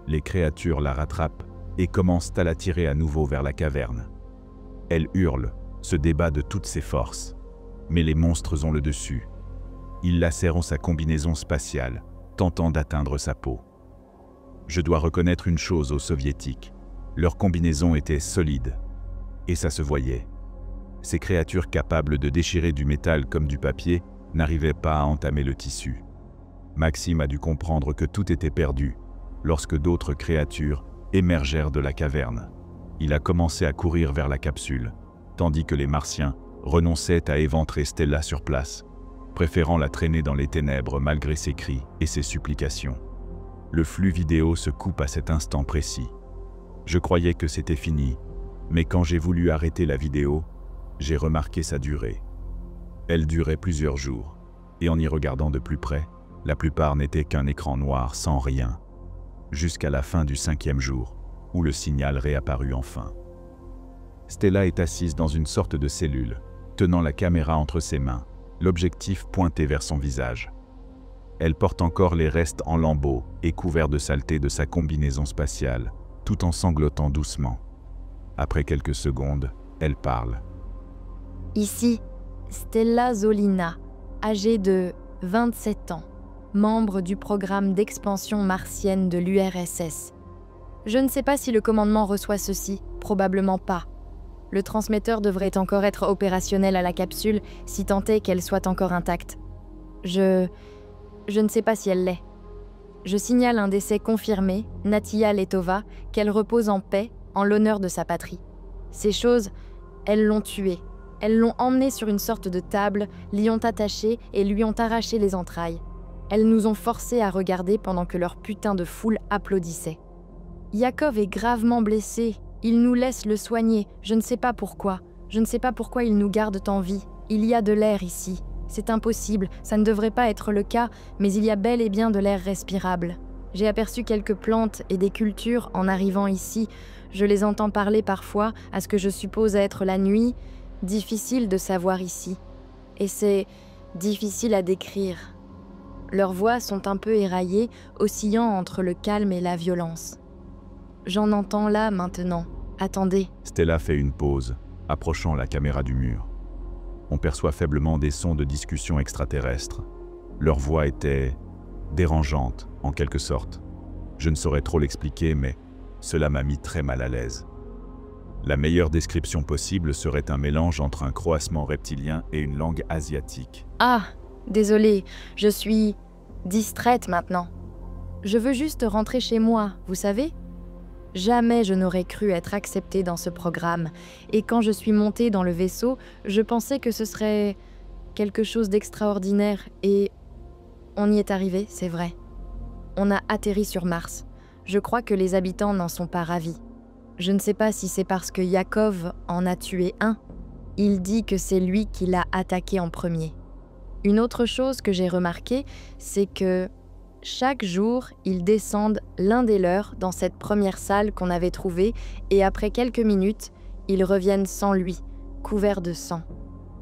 Les créatures la rattrapent et commencent à la tirer à nouveau vers la caverne. Elle hurle, se débat de toutes ses forces. Mais les monstres ont le dessus. Ils lacèrent sa combinaison spatiale, tentant d'atteindre sa peau. Je dois reconnaître une chose aux soviétiques. Leur combinaison était solide. Et ça se voyait. Ces créatures capables de déchirer du métal comme du papier n'arrivaient pas à entamer le tissu. Maxime a dû comprendre que tout était perdu lorsque d'autres créatures émergèrent de la caverne. Il a commencé à courir vers la capsule, tandis que les Martiens renonçaient à éventrer Stella sur place, préférant la traîner dans les ténèbres malgré ses cris et ses supplications. Le flux vidéo se coupe à cet instant précis. Je croyais que c'était fini, mais quand j'ai voulu arrêter la vidéo, j'ai remarqué sa durée. Elle durait plusieurs jours, et en y regardant de plus près, la plupart n'étaient qu'un écran noir sans rien, jusqu'à la fin du 5e jour, où le signal réapparut enfin. Stella est assise dans une sorte de cellule, tenant la caméra entre ses mains, l'objectif pointé vers son visage. Elle porte encore les restes en lambeaux et couverts de saleté de sa combinaison spatiale, tout en sanglotant doucement. Après quelques secondes, elle parle.
Ici, Stella Zolina, âgée de 27 ans, membre du programme d'expansion martienne de l'URSS. Je ne sais pas si le commandement reçoit ceci, probablement pas. Le transmetteur devrait encore être opérationnel à la capsule, si tant est qu'elle soit encore intacte. Je ne sais pas si elle l'est. Je signale un décès confirmé, Natia Letova, qu'elle repose en paix, en l'honneur de sa patrie. Ces choses, elles l'ont tuée. Elles l'ont emmenée sur une sorte de table, l'y ont attachée et lui ont arraché les entrailles. Elles nous ont forcés à regarder pendant que leur putain de foule applaudissait. Yakov est gravement blessé. Il nous laisse le soigner. Je ne sais pas pourquoi. Je ne sais pas pourquoi ils nous gardent en vie. Il y a de l'air ici. C'est impossible, ça ne devrait pas être le cas, mais il y a bel et bien de l'air respirable. J'ai aperçu quelques plantes et des cultures en arrivant ici. Je les entends parler parfois, à ce que je suppose être la nuit. Difficile de savoir ici. Et c'est difficile à décrire. Leurs voix sont un peu éraillées, oscillant entre le calme et la violence. J'en entends là maintenant. Attendez.
Stella fait une pause, approchant la caméra du mur. On perçoit faiblement des sons de discussion extraterrestres. Leur voix était dérangeante, en quelque sorte. Je ne saurais trop l'expliquer, mais cela m'a mis très mal à l'aise. La meilleure description possible serait un mélange entre un croassement reptilien et une langue asiatique.
Ah, désolée, je suis distraite maintenant. Je veux juste rentrer chez moi, vous savez ? Jamais je n'aurais cru être acceptée dans ce programme, et quand je suis montée dans le vaisseau, je pensais que ce serait quelque chose d'extraordinaire, et on y est arrivé, c'est vrai. On a atterri sur Mars. Je crois que les habitants n'en sont pas ravis. Je ne sais pas si c'est parce que Yakov en a tué un. Il dit que c'est lui qui l'a attaqué en premier. Une autre chose que j'ai remarquée, c'est que chaque jour, ils descendent l'un des leurs dans cette première salle qu'on avait trouvée et après quelques minutes, ils reviennent sans lui, couverts de sang.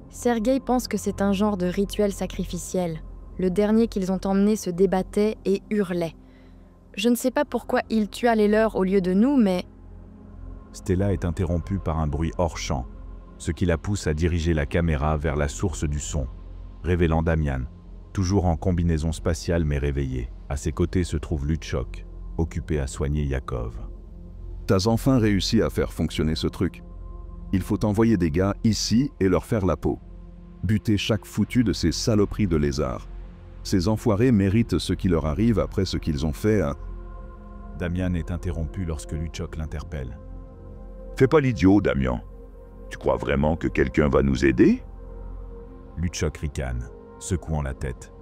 Sergueï pense que c'est un genre de rituel sacrificiel. Le dernier qu'ils ont emmené se débattait et hurlait. Je ne sais pas pourquoi il tua les leurs au lieu de nous, mais...
Stella est interrompue par un bruit hors champ, ce qui la pousse à diriger la caméra vers la source du son, révélant Damian, toujours en combinaison spatiale mais réveillé. À ses côtés se trouve Luchok, occupé à soigner Yakov.
T'as enfin réussi à faire fonctionner ce truc. Il faut envoyer des gars ici et leur faire la peau. Buter chaque foutu de ces saloperies de lézards. Ces enfoirés méritent ce qui leur arrive après ce qu'ils ont fait à...
Damian est interrompu lorsque Luchok l'interpelle.
Fais pas l'idiot, Damian. Tu crois vraiment que quelqu'un va nous aider?
Luchok ricane, secouant la tête.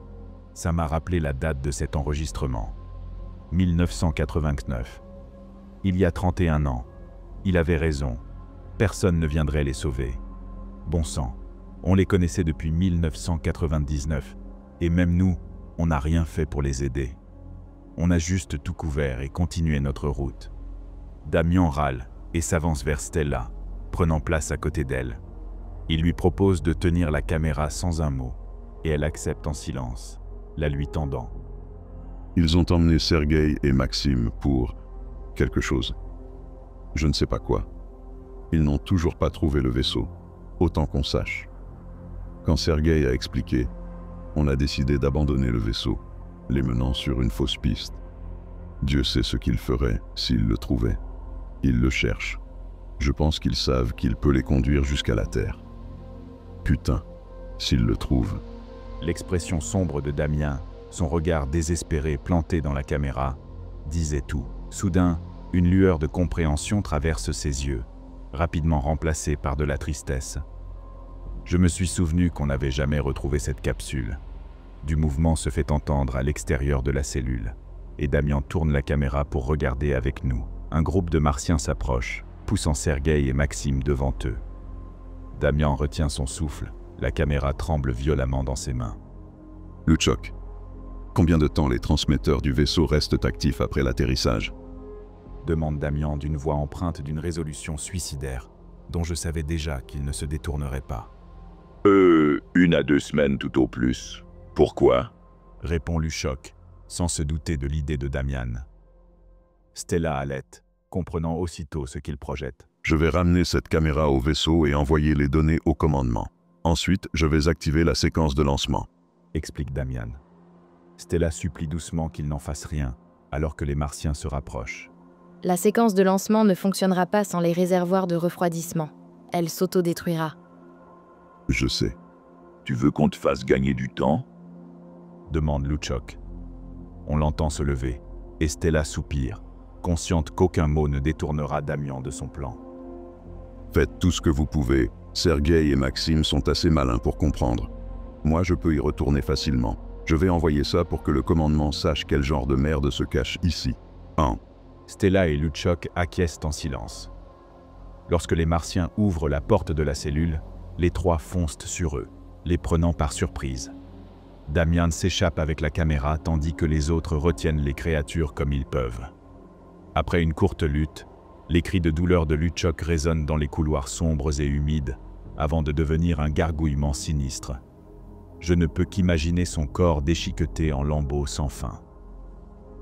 Ça m'a rappelé la date de cet enregistrement. 1989. Il y a 31 ans. Il avait raison. Personne ne viendrait les sauver. Bon sang, on les connaissait depuis 1999. Et même nous, on n'a rien fait pour les aider. On a juste tout couvert et continué notre route. Damian râle et s'avance vers Stella, prenant place à côté d'elle. Il lui propose de tenir la caméra sans un mot, et elle accepte en silence, la lui tendant.
Ils ont emmené Sergueï et Maxime pour quelque chose. Je ne sais pas quoi. Ils n'ont toujours pas trouvé le vaisseau, autant qu'on sache. Quand Sergueï a expliqué, on a décidé d'abandonner le vaisseau, les menant sur une fausse piste. Dieu sait ce qu'il ferait s'il le trouvait. Ils le cherchent. Je pense qu'ils savent qu'il peut les conduire jusqu'à la Terre. Putain, s'ils le trouvent.
L'expression sombre de Damien, son regard désespéré planté dans la caméra, disait tout. Soudain, une lueur de compréhension traverse ses yeux, rapidement remplacée par de la tristesse. Je me suis souvenu qu'on n'avait jamais retrouvé cette capsule. Du mouvement se fait entendre à l'extérieur de la cellule, et Damien tourne la caméra pour regarder avec nous. Un groupe de Martiens s'approche, poussant Sergueï et Maxime devant eux. Damien retient son souffle, la caméra tremble violemment dans ses mains.
Luchok, combien de temps les transmetteurs du vaisseau restent actifs après l'atterrissage?
Demande Damien d'une voix empreinte d'une résolution suicidaire, dont je savais déjà qu'il ne se détournerait pas.
1 1 à 2 semaines tout au plus. Pourquoi?
Répond Luchok, sans se douter de l'idée de Damian. Stella halète, comprenant aussitôt ce qu'il projette.
Je vais ramener cette caméra au vaisseau et envoyer les données au commandement. Ensuite, je vais activer la séquence de lancement.
Explique Damian. Stella supplie doucement qu'il n'en fasse rien, alors que les Martiens se rapprochent.
La séquence de lancement ne fonctionnera pas sans les réservoirs de refroidissement. Elle s'autodétruira.
Je sais.
Tu veux qu'on te fasse gagner du temps?
Demande Luchok. On l'entend se lever, et Stella soupire, consciente qu'aucun mot ne détournera Damian de son plan.
Faites tout ce que vous pouvez. Sergueï et Maxime sont assez malins pour comprendre. Moi, je peux y retourner facilement. Je vais envoyer ça pour que le commandement sache quel genre de merde se cache ici. 1.
Stella et Luchok acquiescent en silence. Lorsque les Martiens ouvrent la porte de la cellule, les trois foncent sur eux, les prenant par surprise. Damian s'échappe avec la caméra tandis que les autres retiennent les créatures comme ils peuvent. Après une courte lutte, les cris de douleur de Luchok résonnent dans les couloirs sombres et humides, avant de devenir un gargouillement sinistre. Je ne peux qu'imaginer son corps déchiqueté en lambeaux sans fin.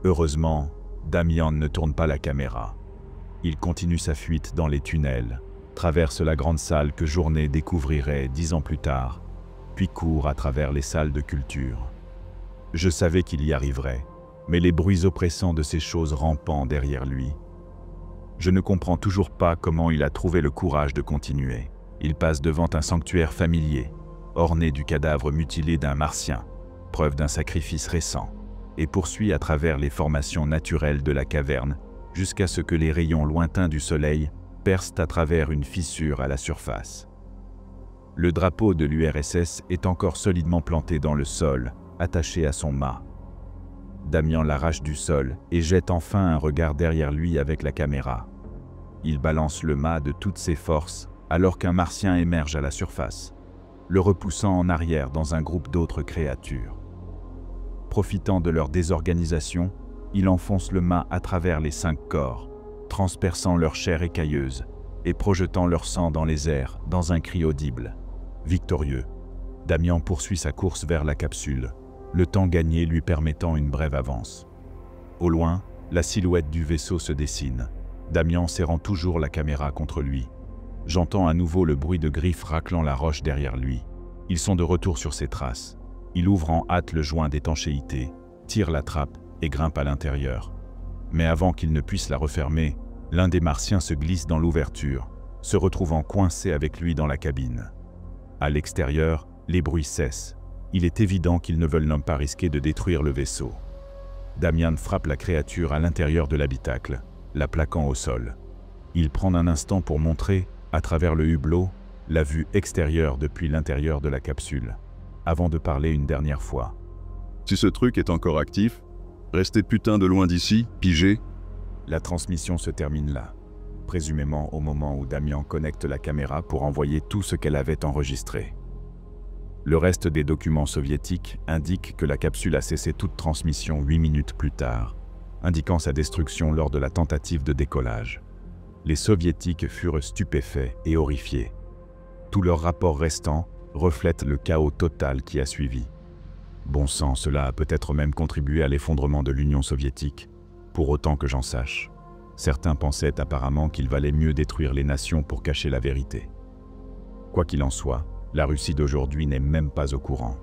Heureusement, Damian ne tourne pas la caméra. Il continue sa fuite dans les tunnels, traverse la grande salle que Journée découvrirait 10 ans plus tard, puis court à travers les salles de culture. Je savais qu'il y arriverait, mais les bruits oppressants de ces choses rampant derrière lui. Je ne comprends toujours pas comment il a trouvé le courage de continuer. Il passe devant un sanctuaire familier, orné du cadavre mutilé d'un Martien, preuve d'un sacrifice récent, et poursuit à travers les formations naturelles de la caverne jusqu'à ce que les rayons lointains du soleil percent à travers une fissure à la surface. Le drapeau de l'URSS est encore solidement planté dans le sol, attaché à son mât. Damian l'arrache du sol et jette enfin un regard derrière lui avec la caméra. Il balance le mât de toutes ses forces alors qu'un Martien émerge à la surface, le repoussant en arrière dans un groupe d'autres créatures. Profitant de leur désorganisation, il enfonce le mât à travers les 5 corps, transperçant leur chair écailleuse et projetant leur sang dans les airs dans un cri audible. Victorieux, Damian poursuit sa course vers la capsule, le temps gagné lui permettant une brève avance. Au loin, la silhouette du vaisseau se dessine, Damian serrant toujours la caméra contre lui. J'entends à nouveau le bruit de griffes raclant la roche derrière lui. Ils sont de retour sur ses traces. Il ouvre en hâte le joint d'étanchéité, tire la trappe et grimpe à l'intérieur. Mais avant qu'il ne puisse la refermer, l'un des Martiens se glisse dans l'ouverture, se retrouvant coincé avec lui dans la cabine. À l'extérieur, les bruits cessent. Il est évident qu'ils ne veulent pas risquer de détruire le vaisseau. Damian frappe la créature à l'intérieur de l'habitacle, la plaquant au sol. Il prend un instant pour montrer, à travers le hublot, la vue extérieure depuis l'intérieur de la capsule, avant de parler une dernière fois.
Si ce truc est encore actif, restez putain de loin d'ici, pigé.
La transmission se termine là, présumément au moment où Damian connecte la caméra pour envoyer tout ce qu'elle avait enregistré. Le reste des documents soviétiques indique que la capsule a cessé toute transmission 8 minutes plus tard, indiquant sa destruction lors de la tentative de décollage. Les Soviétiques furent stupéfaits et horrifiés. Tous leurs rapports restants reflètent le chaos total qui a suivi. Bon sang, cela a peut-être même contribué à l'effondrement de l'Union soviétique, pour autant que j'en sache. Certains pensaient apparemment qu'il valait mieux détruire les nations pour cacher la vérité. Quoi qu'il en soit, la Russie d'aujourd'hui n'est même pas au courant.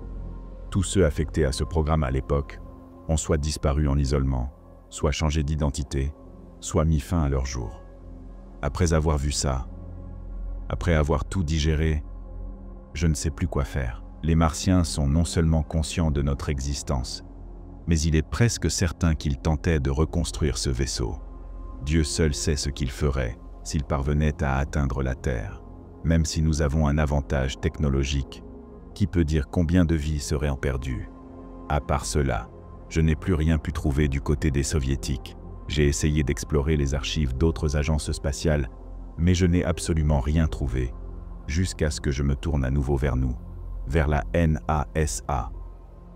Tous ceux affectés à ce programme à l'époque ont soit disparu en isolement, soit changé d'identité, soit mis fin à leur jour. Après avoir vu ça, après avoir tout digéré, je ne sais plus quoi faire. Les Martiens sont non seulement conscients de notre existence, mais il est presque certain qu'ils tentaient de reconstruire ce vaisseau. Dieu seul sait ce qu'il ferait s'il parvenait à atteindre la Terre. Même si nous avons un avantage technologique, qui peut dire combien de vies seraient en perdues? À part cela, je n'ai plus rien pu trouver du côté des Soviétiques. J'ai essayé d'explorer les archives d'autres agences spatiales, mais je n'ai absolument rien trouvé, jusqu'à ce que je me tourne à nouveau vers nous, vers la NASA.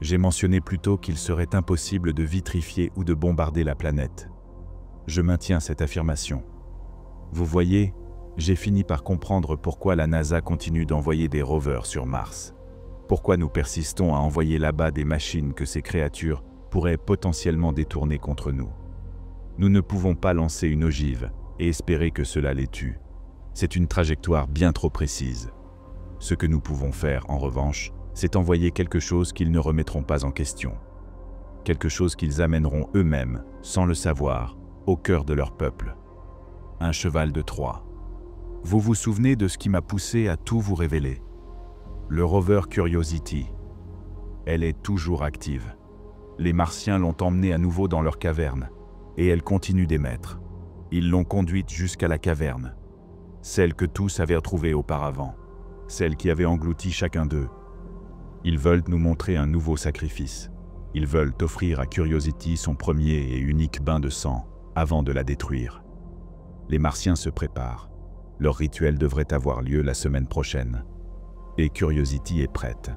J'ai mentionné plus tôt qu'il serait impossible de vitrifier ou de bombarder la planète. Je maintiens cette affirmation. Vous voyez, j'ai fini par comprendre pourquoi la NASA continue d'envoyer des rovers sur Mars. Pourquoi nous persistons à envoyer là-bas des machines que ces créatures pourraient potentiellement détourner contre nous? Nous ne pouvons pas lancer une ogive et espérer que cela les tue. C'est une trajectoire bien trop précise. Ce que nous pouvons faire, en revanche, c'est envoyer quelque chose qu'ils ne remettront pas en question. Quelque chose qu'ils amèneront eux-mêmes, sans le savoir, au cœur de leur peuple. Un cheval de Troie. Vous vous souvenez de ce qui m'a poussé à tout vous révéler? Le rover Curiosity. Elle est toujours active. Les Martiens l'ont emmenée à nouveau dans leur caverne, et elle continue d'émettre. Ils l'ont conduite jusqu'à la caverne, celle que tous avaient retrouvée auparavant, celle qui avait englouti chacun d'eux. Ils veulent nous montrer un nouveau sacrifice. Ils veulent offrir à Curiosity son premier et unique bain de sang avant de la détruire. Les Martiens se préparent. Leur rituel devrait avoir lieu la semaine prochaine. Et Curiosity est prête.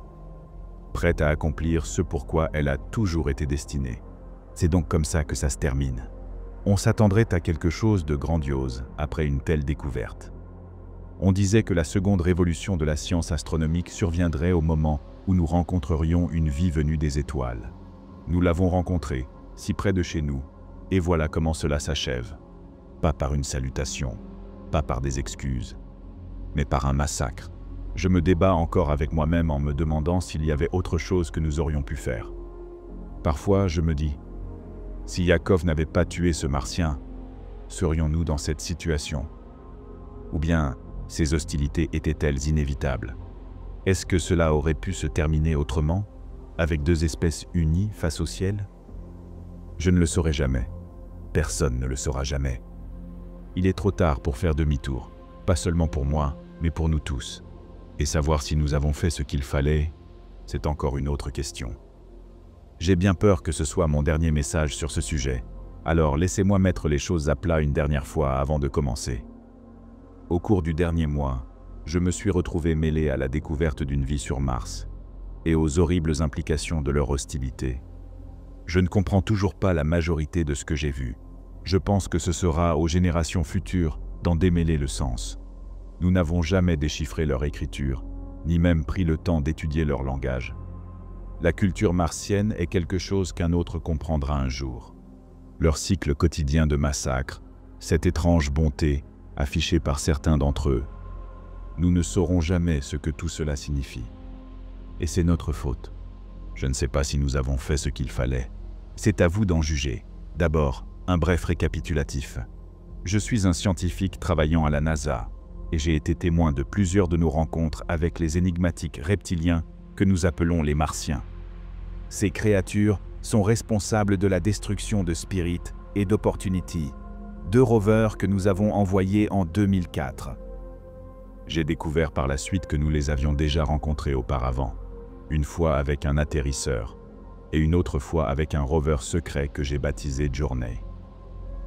Prête à accomplir ce pourquoi elle a toujours été destinée. C'est donc comme ça que ça se termine. On s'attendrait à quelque chose de grandiose après une telle découverte. On disait que la seconde révolution de la science astronomique surviendrait au moment où nous rencontrerions une vie venue des étoiles. Nous l'avons rencontrée, si près de chez nous, et voilà comment cela s'achève. Pas par une salutation, pas par des excuses, mais par un massacre. Je me débat encore avec moi-même en me demandant s'il y avait autre chose que nous aurions pu faire. Parfois, je me dis, si Yakov n'avait pas tué ce Martien, serions-nous dans cette situation? Ou bien, ces hostilités étaient-elles inévitables? Est-ce que cela aurait pu se terminer autrement, avec deux espèces unies face au ciel? Je ne le saurai jamais. Personne ne le saura jamais. Il est trop tard pour faire demi-tour, pas seulement pour moi, mais pour nous tous. Et savoir si nous avons fait ce qu'il fallait, c'est encore une autre question. J'ai bien peur que ce soit mon dernier message sur ce sujet, alors laissez-moi mettre les choses à plat une dernière fois avant de commencer. Au cours du dernier mois, je me suis retrouvé mêlé à la découverte d'une vie sur Mars et aux horribles implications de leur hostilité. Je ne comprends toujours pas la majorité de ce que j'ai vu. Je pense que ce sera aux générations futures d'en démêler le sens. Nous n'avons jamais déchiffré leur écriture, ni même pris le temps d'étudier leur langage. La culture martienne est quelque chose qu'un autre comprendra un jour. Leur cycle quotidien de massacre, cette étrange bonté affichée par certains d'entre eux, nous ne saurons jamais ce que tout cela signifie. Et c'est notre faute. Je ne sais pas si nous avons fait ce qu'il fallait. C'est à vous d'en juger. D'abord, un bref récapitulatif. Je suis un scientifique travaillant à la NASA, et j'ai été témoin de plusieurs de nos rencontres avec les énigmatiques reptiliens que nous appelons les Martiens. Ces créatures sont responsables de la destruction de Spirit et d'Opportunity, deux rovers que nous avons envoyés en 2004. J'ai découvert par la suite que nous les avions déjà rencontrés auparavant, une fois avec un atterrisseur et une autre fois avec un rover secret que j'ai baptisé Journey.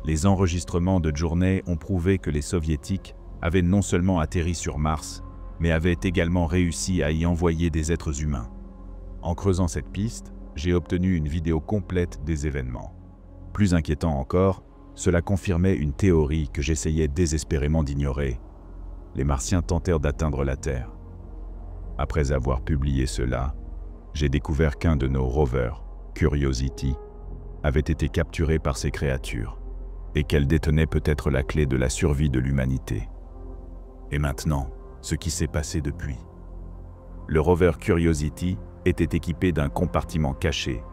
Les enregistrements de Journey ont prouvé que les Soviétiques avaient non seulement atterri sur Mars, mais avaient également réussi à y envoyer des êtres humains. En creusant cette piste, j'ai obtenu une vidéo complète des événements. Plus inquiétant encore, cela confirmait une théorie que j'essayais désespérément d'ignorer. Les Martiens tentèrent d'atteindre la Terre. Après avoir publié cela, j'ai découvert qu'un de nos rovers, Curiosity, avait été capturé par ces créatures, et qu'elle détenait peut-être la clé de la survie de l'humanité. Et maintenant, ce qui s'est passé depuis. Le rover Curiosity était équipé d'un compartiment caché,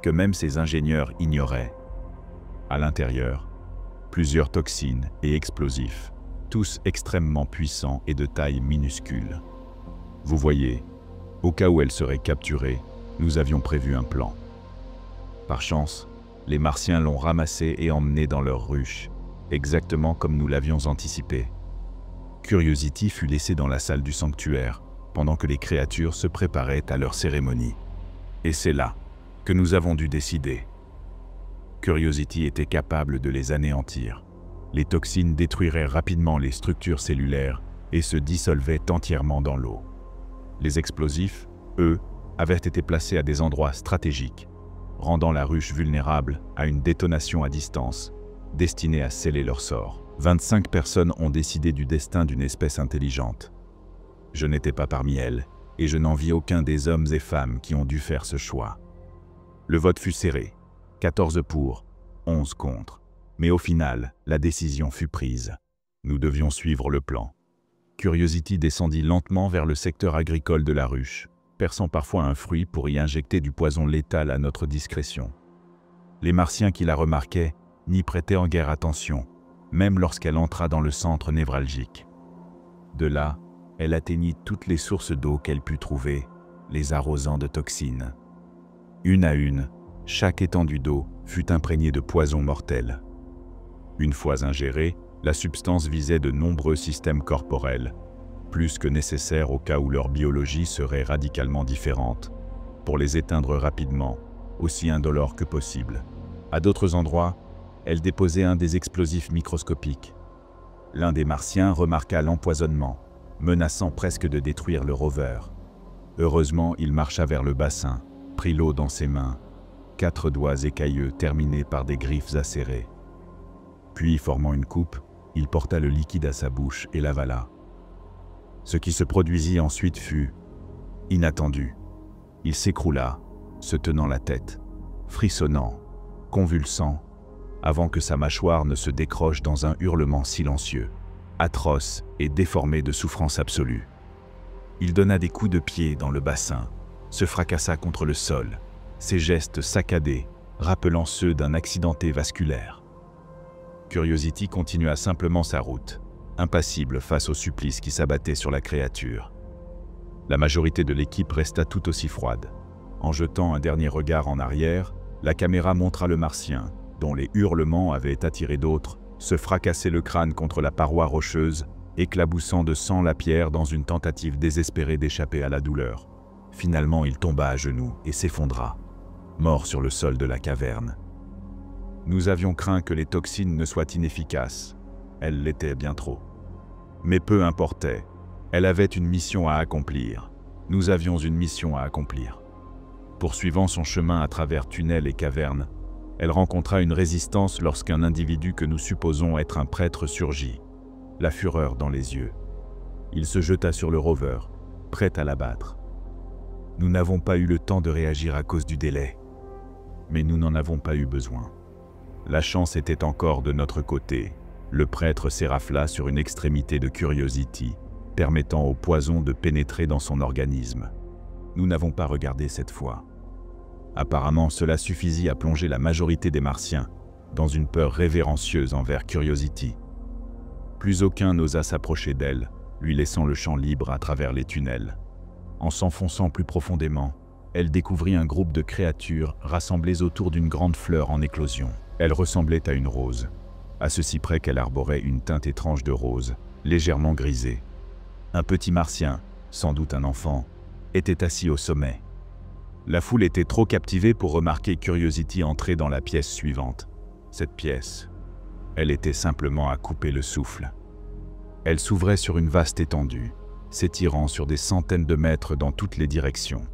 que même ses ingénieurs ignoraient. À l'intérieur, plusieurs toxines et explosifs, tous extrêmement puissants et de taille minuscule. Vous voyez, au cas où elle serait capturée, nous avions prévu un plan. Par chance, les Martiens l'ont ramassée et emmenée dans leur ruche, exactement comme nous l'avions anticipé. Curiosity fut laissée dans la salle du sanctuaire, pendant que les créatures se préparaient à leur cérémonie. Et c'est là que nous avons dû décider. Curiosity était capable de les anéantir. Les toxines détruiraient rapidement les structures cellulaires et se dissolvaient entièrement dans l'eau. Les explosifs, eux, avaient été placés à des endroits stratégiques, rendant la ruche vulnérable à une détonation à distance, destinée à sceller leur sort. 25 personnes ont décidé du destin d'une espèce intelligente. Je n'étais pas parmi elles, et je n'envie aucun des hommes et femmes qui ont dû faire ce choix. Le vote fut serré, 14 pour, 11 contre, mais au final, la décision fut prise. Nous devions suivre le plan. Curiosity descendit lentement vers le secteur agricole de la ruche, perçant parfois un fruit pour y injecter du poison létal à notre discrétion. Les Martiens qui la remarquaient n'y prêtaient en guère attention, même lorsqu'elle entra dans le centre névralgique. De là, elle atteignit toutes les sources d'eau qu'elle put trouver, les arrosant de toxines. Une à une, chaque étendue d'eau fut imprégnée de poisons mortels. Une fois ingérée, la substance visait de nombreux systèmes corporels, plus que nécessaires au cas où leur biologie serait radicalement différente, pour les éteindre rapidement, aussi indolore que possible. À d'autres endroits, elle déposait un des explosifs microscopiques. L'un des Martiens remarqua l'empoisonnement, menaçant presque de détruire le rover. Heureusement, il marcha vers le bassin, prit l'eau dans ses mains, 4 doigts écailleux terminés par des griffes acérées. Puis, formant une coupe, il porta le liquide à sa bouche et l'avala. Ce qui se produisit ensuite fut inattendu. Il s'écroula, se tenant la tête, frissonnant, convulsant, avant que sa mâchoire ne se décroche dans un hurlement silencieux, atroce et déformé de souffrance absolue. Il donna des coups de pied dans le bassin, se fracassa contre le sol, ses gestes saccadés, rappelant ceux d'un accidenté vasculaire. Curiosity continua simplement sa route, impassible face au supplice qui s'abattait sur la créature. La majorité de l'équipe resta tout aussi froide. En jetant un dernier regard en arrière, la caméra montra le Martien, dont les hurlements avaient attiré d'autres, se fracasser le crâne contre la paroi rocheuse, éclaboussant de sang la pierre dans une tentative désespérée d'échapper à la douleur. Finalement, il tomba à genoux et s'effondra, mort sur le sol de la caverne. Nous avions craint que les toxines ne soient inefficaces. Elles l'étaient bien trop. Mais peu importait. Elle avait une mission à accomplir. Nous avions une mission à accomplir. Poursuivant son chemin à travers tunnels et cavernes, elle rencontra une résistance lorsqu'un individu que nous supposons être un prêtre surgit, la fureur dans les yeux. Il se jeta sur le rover, prêt à l'abattre. Nous n'avons pas eu le temps de réagir à cause du délai. Mais nous n'en avons pas eu besoin. La chance était encore de notre côté. Le prêtre s'érafla sur une extrémité de Curiosity, permettant au poison de pénétrer dans son organisme. Nous n'avons pas regardé cette fois. Apparemment, cela suffisit à plonger la majorité des Martiens dans une peur révérencieuse envers Curiosity. Plus aucun n'osa s'approcher d'elle, lui laissant le champ libre à travers les tunnels. En s'enfonçant plus profondément, elle découvrit un groupe de créatures rassemblées autour d'une grande fleur en éclosion. Elle ressemblait à une rose, à ceci près qu'elle arborait une teinte étrange de rose, légèrement grisée. Un petit Martien, sans doute un enfant, était assis au sommet. La foule était trop captivée pour remarquer Curiosity entrer dans la pièce suivante. Cette pièce, elle était simplement à couper le souffle. Elle s'ouvrait sur une vaste étendue, s'étirant sur des centaines de mètres dans toutes les directions.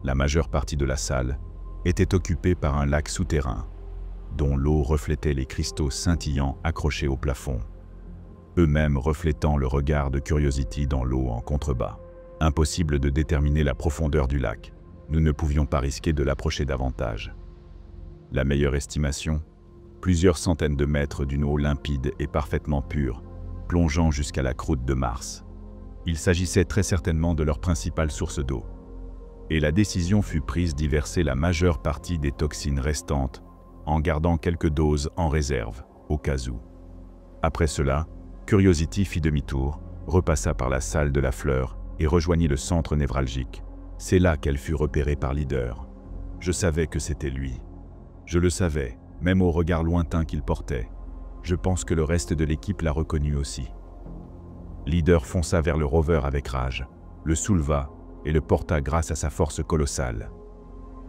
La majeure partie de la salle était occupée par un lac souterrain, dont l'eau reflétait les cristaux scintillants accrochés au plafond, eux-mêmes reflétant le regard de Curiosity dans l'eau en contrebas. Impossible de déterminer la profondeur du lac. Nous ne pouvions pas risquer de l'approcher davantage. La meilleure estimation, plusieurs centaines de mètres d'une eau limpide et parfaitement pure, plongeant jusqu'à la croûte de Mars. Il s'agissait très certainement de leur principale source d'eau. Et la décision fut prise d'y verser la majeure partie des toxines restantes, en gardant quelques doses en réserve, au cas où. Après cela, Curiosity fit demi-tour, repassa par la salle de la fleur et rejoignit le centre névralgique. C'est là qu'elle fut repérée par Leader. Je savais que c'était lui. Je le savais, même au regard lointain qu'il portait. Je pense que le reste de l'équipe l'a reconnu aussi. Leader fonça vers le rover avec rage, le souleva et le porta grâce à sa force colossale.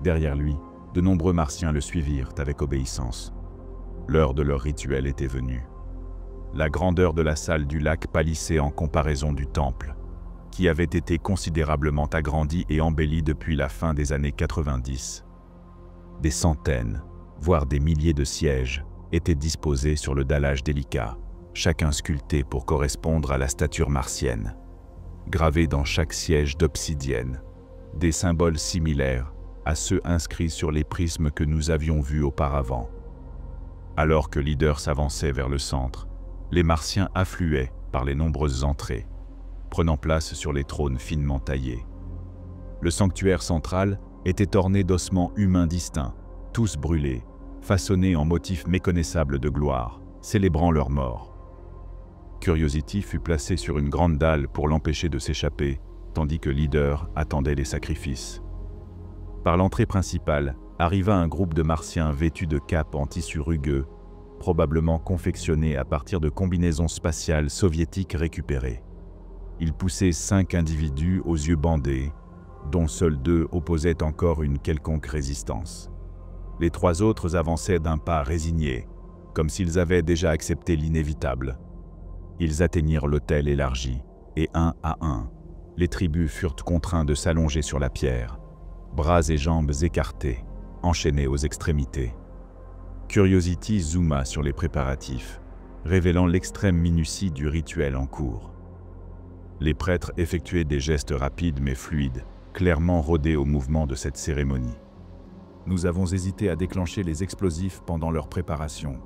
Derrière lui, de nombreux Martiens le suivirent avec obéissance. L'heure de leur rituel était venue. La grandeur de la salle du lac pâlissait en comparaison du temple, qui avait été considérablement agrandi et embelli depuis la fin des années 90. Des centaines, voire des milliers de sièges étaient disposés sur le dallage délicat, chacun sculpté pour correspondre à la stature martienne. gravés dans chaque siège d'obsidienne, des symboles similaires à ceux inscrits sur les prismes que nous avions vus auparavant. Alors que Leader s'avançait vers le centre, les Martiens affluaient par les nombreuses entrées, prenant place sur les trônes finement taillés. Le sanctuaire central était orné d'ossements humains distincts, tous brûlés, façonnés en motifs méconnaissables de gloire, célébrant leur mort. Curiosity fut placé sur une grande dalle pour l'empêcher de s'échapper, tandis que Leader attendait les sacrifices. Par l'entrée principale, arriva un groupe de Martiens vêtus de capes en tissu rugueux, probablement confectionnés à partir de combinaisons spatiales soviétiques récupérées. Ils poussaient 5 individus aux yeux bandés, dont seuls 2 opposaient encore une quelconque résistance. Les 3 autres avançaient d'un pas résigné, comme s'ils avaient déjà accepté l'inévitable. Ils atteignirent l'autel élargi, et un à un, les tribus furent contraints de s'allonger sur la pierre, bras et jambes écartés, enchaînés aux extrémités. Curiosity zooma sur les préparatifs, révélant l'extrême minutie du rituel en cours. Les prêtres effectuaient des gestes rapides mais fluides, clairement rodés au mouvement de cette cérémonie. Nous avons hésité à déclencher les explosifs pendant leur préparation.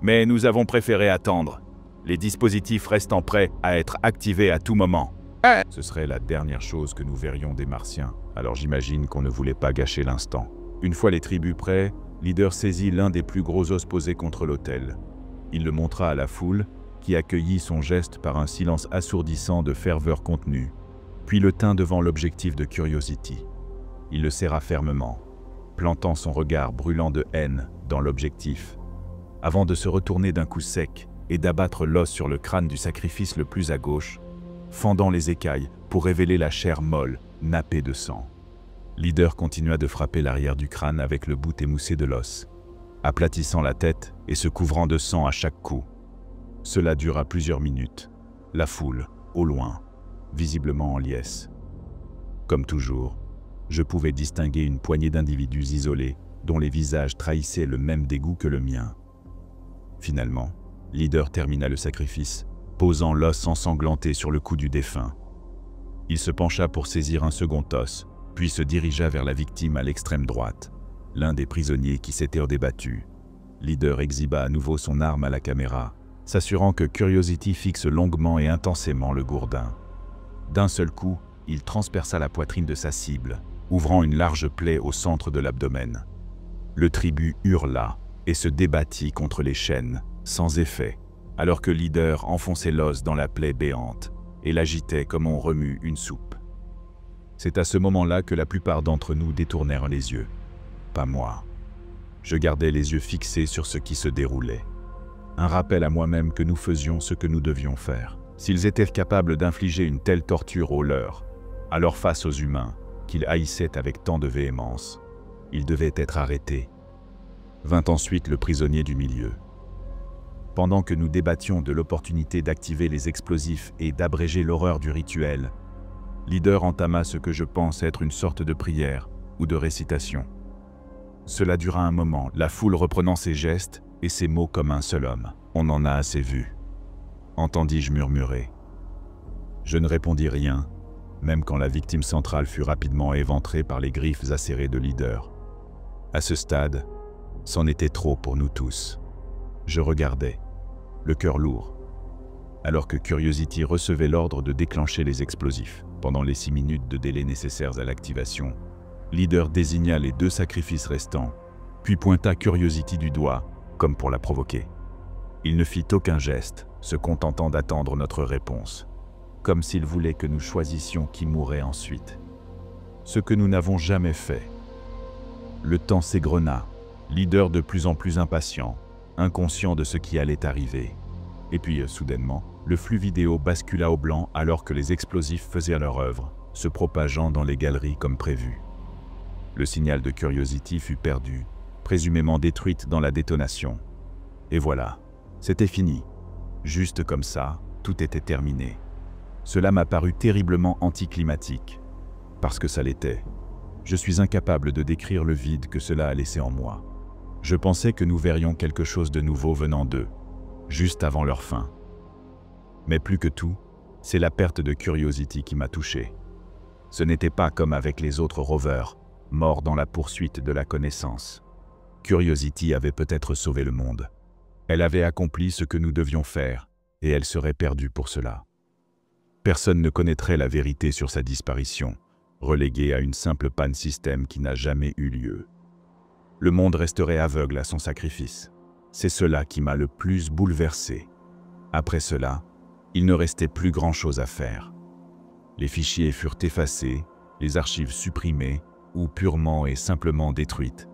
Mais nous avons préféré attendre, les dispositifs restant prêts à être activés à tout moment. Ce serait la dernière chose que nous verrions des Martiens, alors j'imagine qu'on ne voulait pas gâcher l'instant. Une fois les tribus prêts, Leader saisit l'un des plus gros os posés contre l'autel. Il le montra à la foule, qui accueillit son geste par un silence assourdissant de ferveur contenue, puis le tint devant l'objectif de Curiosity. Il le serra fermement, plantant son regard brûlant de haine dans l'objectif, avant de se retourner d'un coup sec et d'abattre l'os sur le crâne du sacrifice le plus à gauche, fendant les écailles pour révéler la chair molle, nappée de sang. Leader continua de frapper l'arrière du crâne avec le bout émoussé de l'os, aplatissant la tête et se couvrant de sang à chaque coup. Cela dura plusieurs minutes, la foule, au loin, visiblement en liesse. Comme toujours, je pouvais distinguer une poignée d'individus isolés dont les visages trahissaient le même dégoût que le mien. Finalement, Leader termina le sacrifice, posant l'os ensanglanté sur le cou du défunt. Il se pencha pour saisir un second os, puis se dirigea vers la victime à l'extrême droite, l'un des prisonniers qui s'était débattu. Leader exhiba à nouveau son arme à la caméra, s'assurant que Curiosity fixe longuement et intensément le gourdin. D'un seul coup, il transperça la poitrine de sa cible, ouvrant une large plaie au centre de l'abdomen. Le tribut hurla et se débattit contre les chaînes, sans effet, alors que Leader enfonçait l'os dans la plaie béante et l'agitait comme on remue une soupe. C'est à ce moment-là que la plupart d'entre nous détournèrent les yeux. Pas moi. Je gardais les yeux fixés sur ce qui se déroulait. Un rappel à moi-même que nous faisions ce que nous devions faire. S'ils étaient capables d'infliger une telle torture aux leurs, alors face aux humains, qu'ils haïssaient avec tant de véhémence, ils devaient être arrêtés. Vint ensuite le prisonnier du milieu. Pendant que nous débattions de l'opportunité d'activer les explosifs et d'abréger l'horreur du rituel, Leader entama ce que je pense être une sorte de prière ou de récitation. Cela dura un moment, la foule reprenant ses gestes et ses mots comme un seul homme. On en a assez vu. Entendis-je murmurer. Je ne répondis rien, même quand la victime centrale fut rapidement éventrée par les griffes acérées de Leader. À ce stade, c'en était trop pour nous tous. Je regardais, le cœur lourd, alors que Curiosity recevait l'ordre de déclencher les explosifs. Pendant les 6 minutes de délai nécessaires à l'activation, Leader désigna les 2 sacrifices restants, puis pointa Curiosity du doigt, comme pour la provoquer. Il ne fit aucun geste, se contentant d'attendre notre réponse, comme s'il voulait que nous choisissions qui mourrait ensuite. Ce que nous n'avons jamais fait. Le temps s'égrena, Leader de plus en plus impatient, inconscient de ce qui allait arriver. Et puis, soudainement, le flux vidéo bascula au blanc alors que les explosifs faisaient leur œuvre, se propageant dans les galeries comme prévu. Le signal de Curiosity fut perdu, présumément détruite dans la détonation. Et voilà, c'était fini. Juste comme ça, tout était terminé. Cela m'a paru terriblement anticlimatique, parce que ça l'était. Je suis incapable de décrire le vide que cela a laissé en moi. Je pensais que nous verrions quelque chose de nouveau venant d'eux, juste avant leur fin. Mais plus que tout, C'est la perte de Curiosity qui m'a touché. Ce n'était pas comme avec les autres rovers, morts dans la poursuite de la connaissance. Curiosity avait peut-être sauvé le monde. Elle avait accompli ce que nous devions faire, et elle serait perdue pour cela. Personne ne connaîtrait la vérité sur sa disparition, reléguée à une simple panne système qui n'a jamais eu lieu. Le monde resterait aveugle à son sacrifice. C'est cela qui m'a le plus bouleversé. Après cela, il ne restait plus grand-chose à faire. Les fichiers furent effacés, les archives supprimées ou purement et simplement détruites.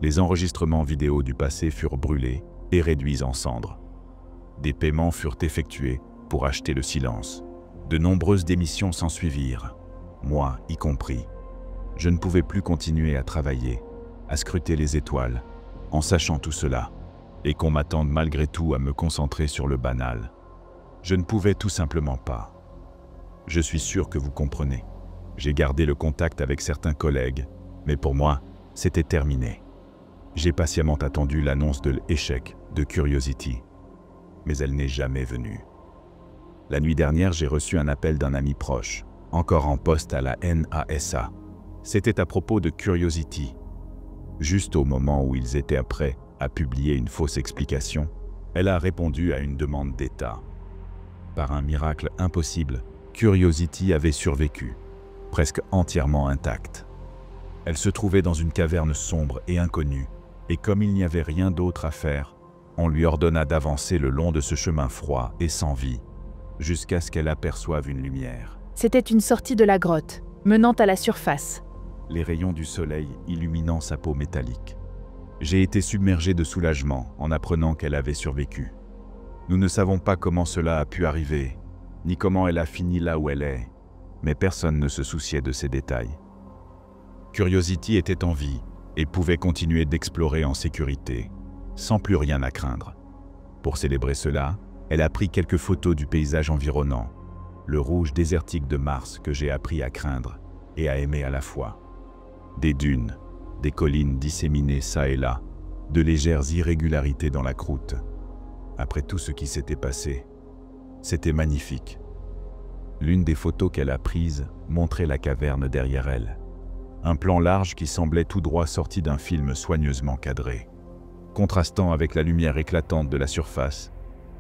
Les enregistrements vidéo du passé furent brûlés et réduits en cendres. Des paiements furent effectués pour acheter le silence. De nombreuses démissions s'ensuivirent, moi y compris. Je ne pouvais plus continuer à travailler, à scruter les étoiles, en sachant tout cela, et qu'on m'attende malgré tout à me concentrer sur le banal. Je ne pouvais tout simplement pas. Je suis sûr que vous comprenez. J'ai gardé le contact avec certains collègues, mais pour moi, c'était terminé. J'ai patiemment attendu l'annonce de l'échec de Curiosity, mais elle n'est jamais venue. La nuit dernière, j'ai reçu un appel d'un ami proche, encore en poste à la NASA. C'était à propos de Curiosity. Juste au moment où ils étaient prêts à publier une fausse explication, elle a répondu à une demande d'État. Par un miracle impossible, Curiosity avait survécu, presque entièrement intacte. Elle se trouvait dans une caverne sombre et inconnue, et comme il n'y avait rien d'autre à faire, on lui ordonna d'avancer le long de ce chemin froid et sans vie, jusqu'à ce qu'elle aperçoive une lumière.
C'était une sortie de la grotte, menant à la surface.
Les rayons du soleil illuminant sa peau métallique. J'ai été submergé de soulagement en apprenant qu'elle avait survécu. Nous ne savons pas comment cela a pu arriver, ni comment elle a fini là où elle est, mais personne ne se souciait de ces détails. Curiosity était en vie et pouvait continuer d'explorer en sécurité, sans plus rien à craindre. Pour célébrer cela, elle a pris quelques photos du paysage environnant, le rouge désertique de Mars que j'ai appris à craindre et à aimer à la fois. Des dunes, des collines disséminées çà et là, de légères irrégularités dans la croûte. Après tout ce qui s'était passé, c'était magnifique. L'une des photos qu'elle a prises montrait la caverne derrière elle. Un plan large qui semblait tout droit sorti d'un film soigneusement cadré, contrastant avec la lumière éclatante de la surface,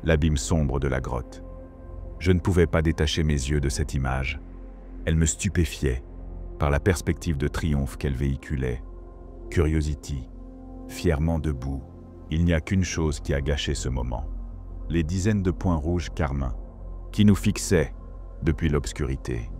l'abîme sombre de la grotte. Je ne pouvais pas détacher mes yeux de cette image. Elle me stupéfiait par la perspective de triomphe qu'elle véhiculait. Curiosity, fièrement debout, il n'y a qu'une chose qui a gâché ce moment. Les dizaines de points rouges carmin qui nous fixaient depuis l'obscurité.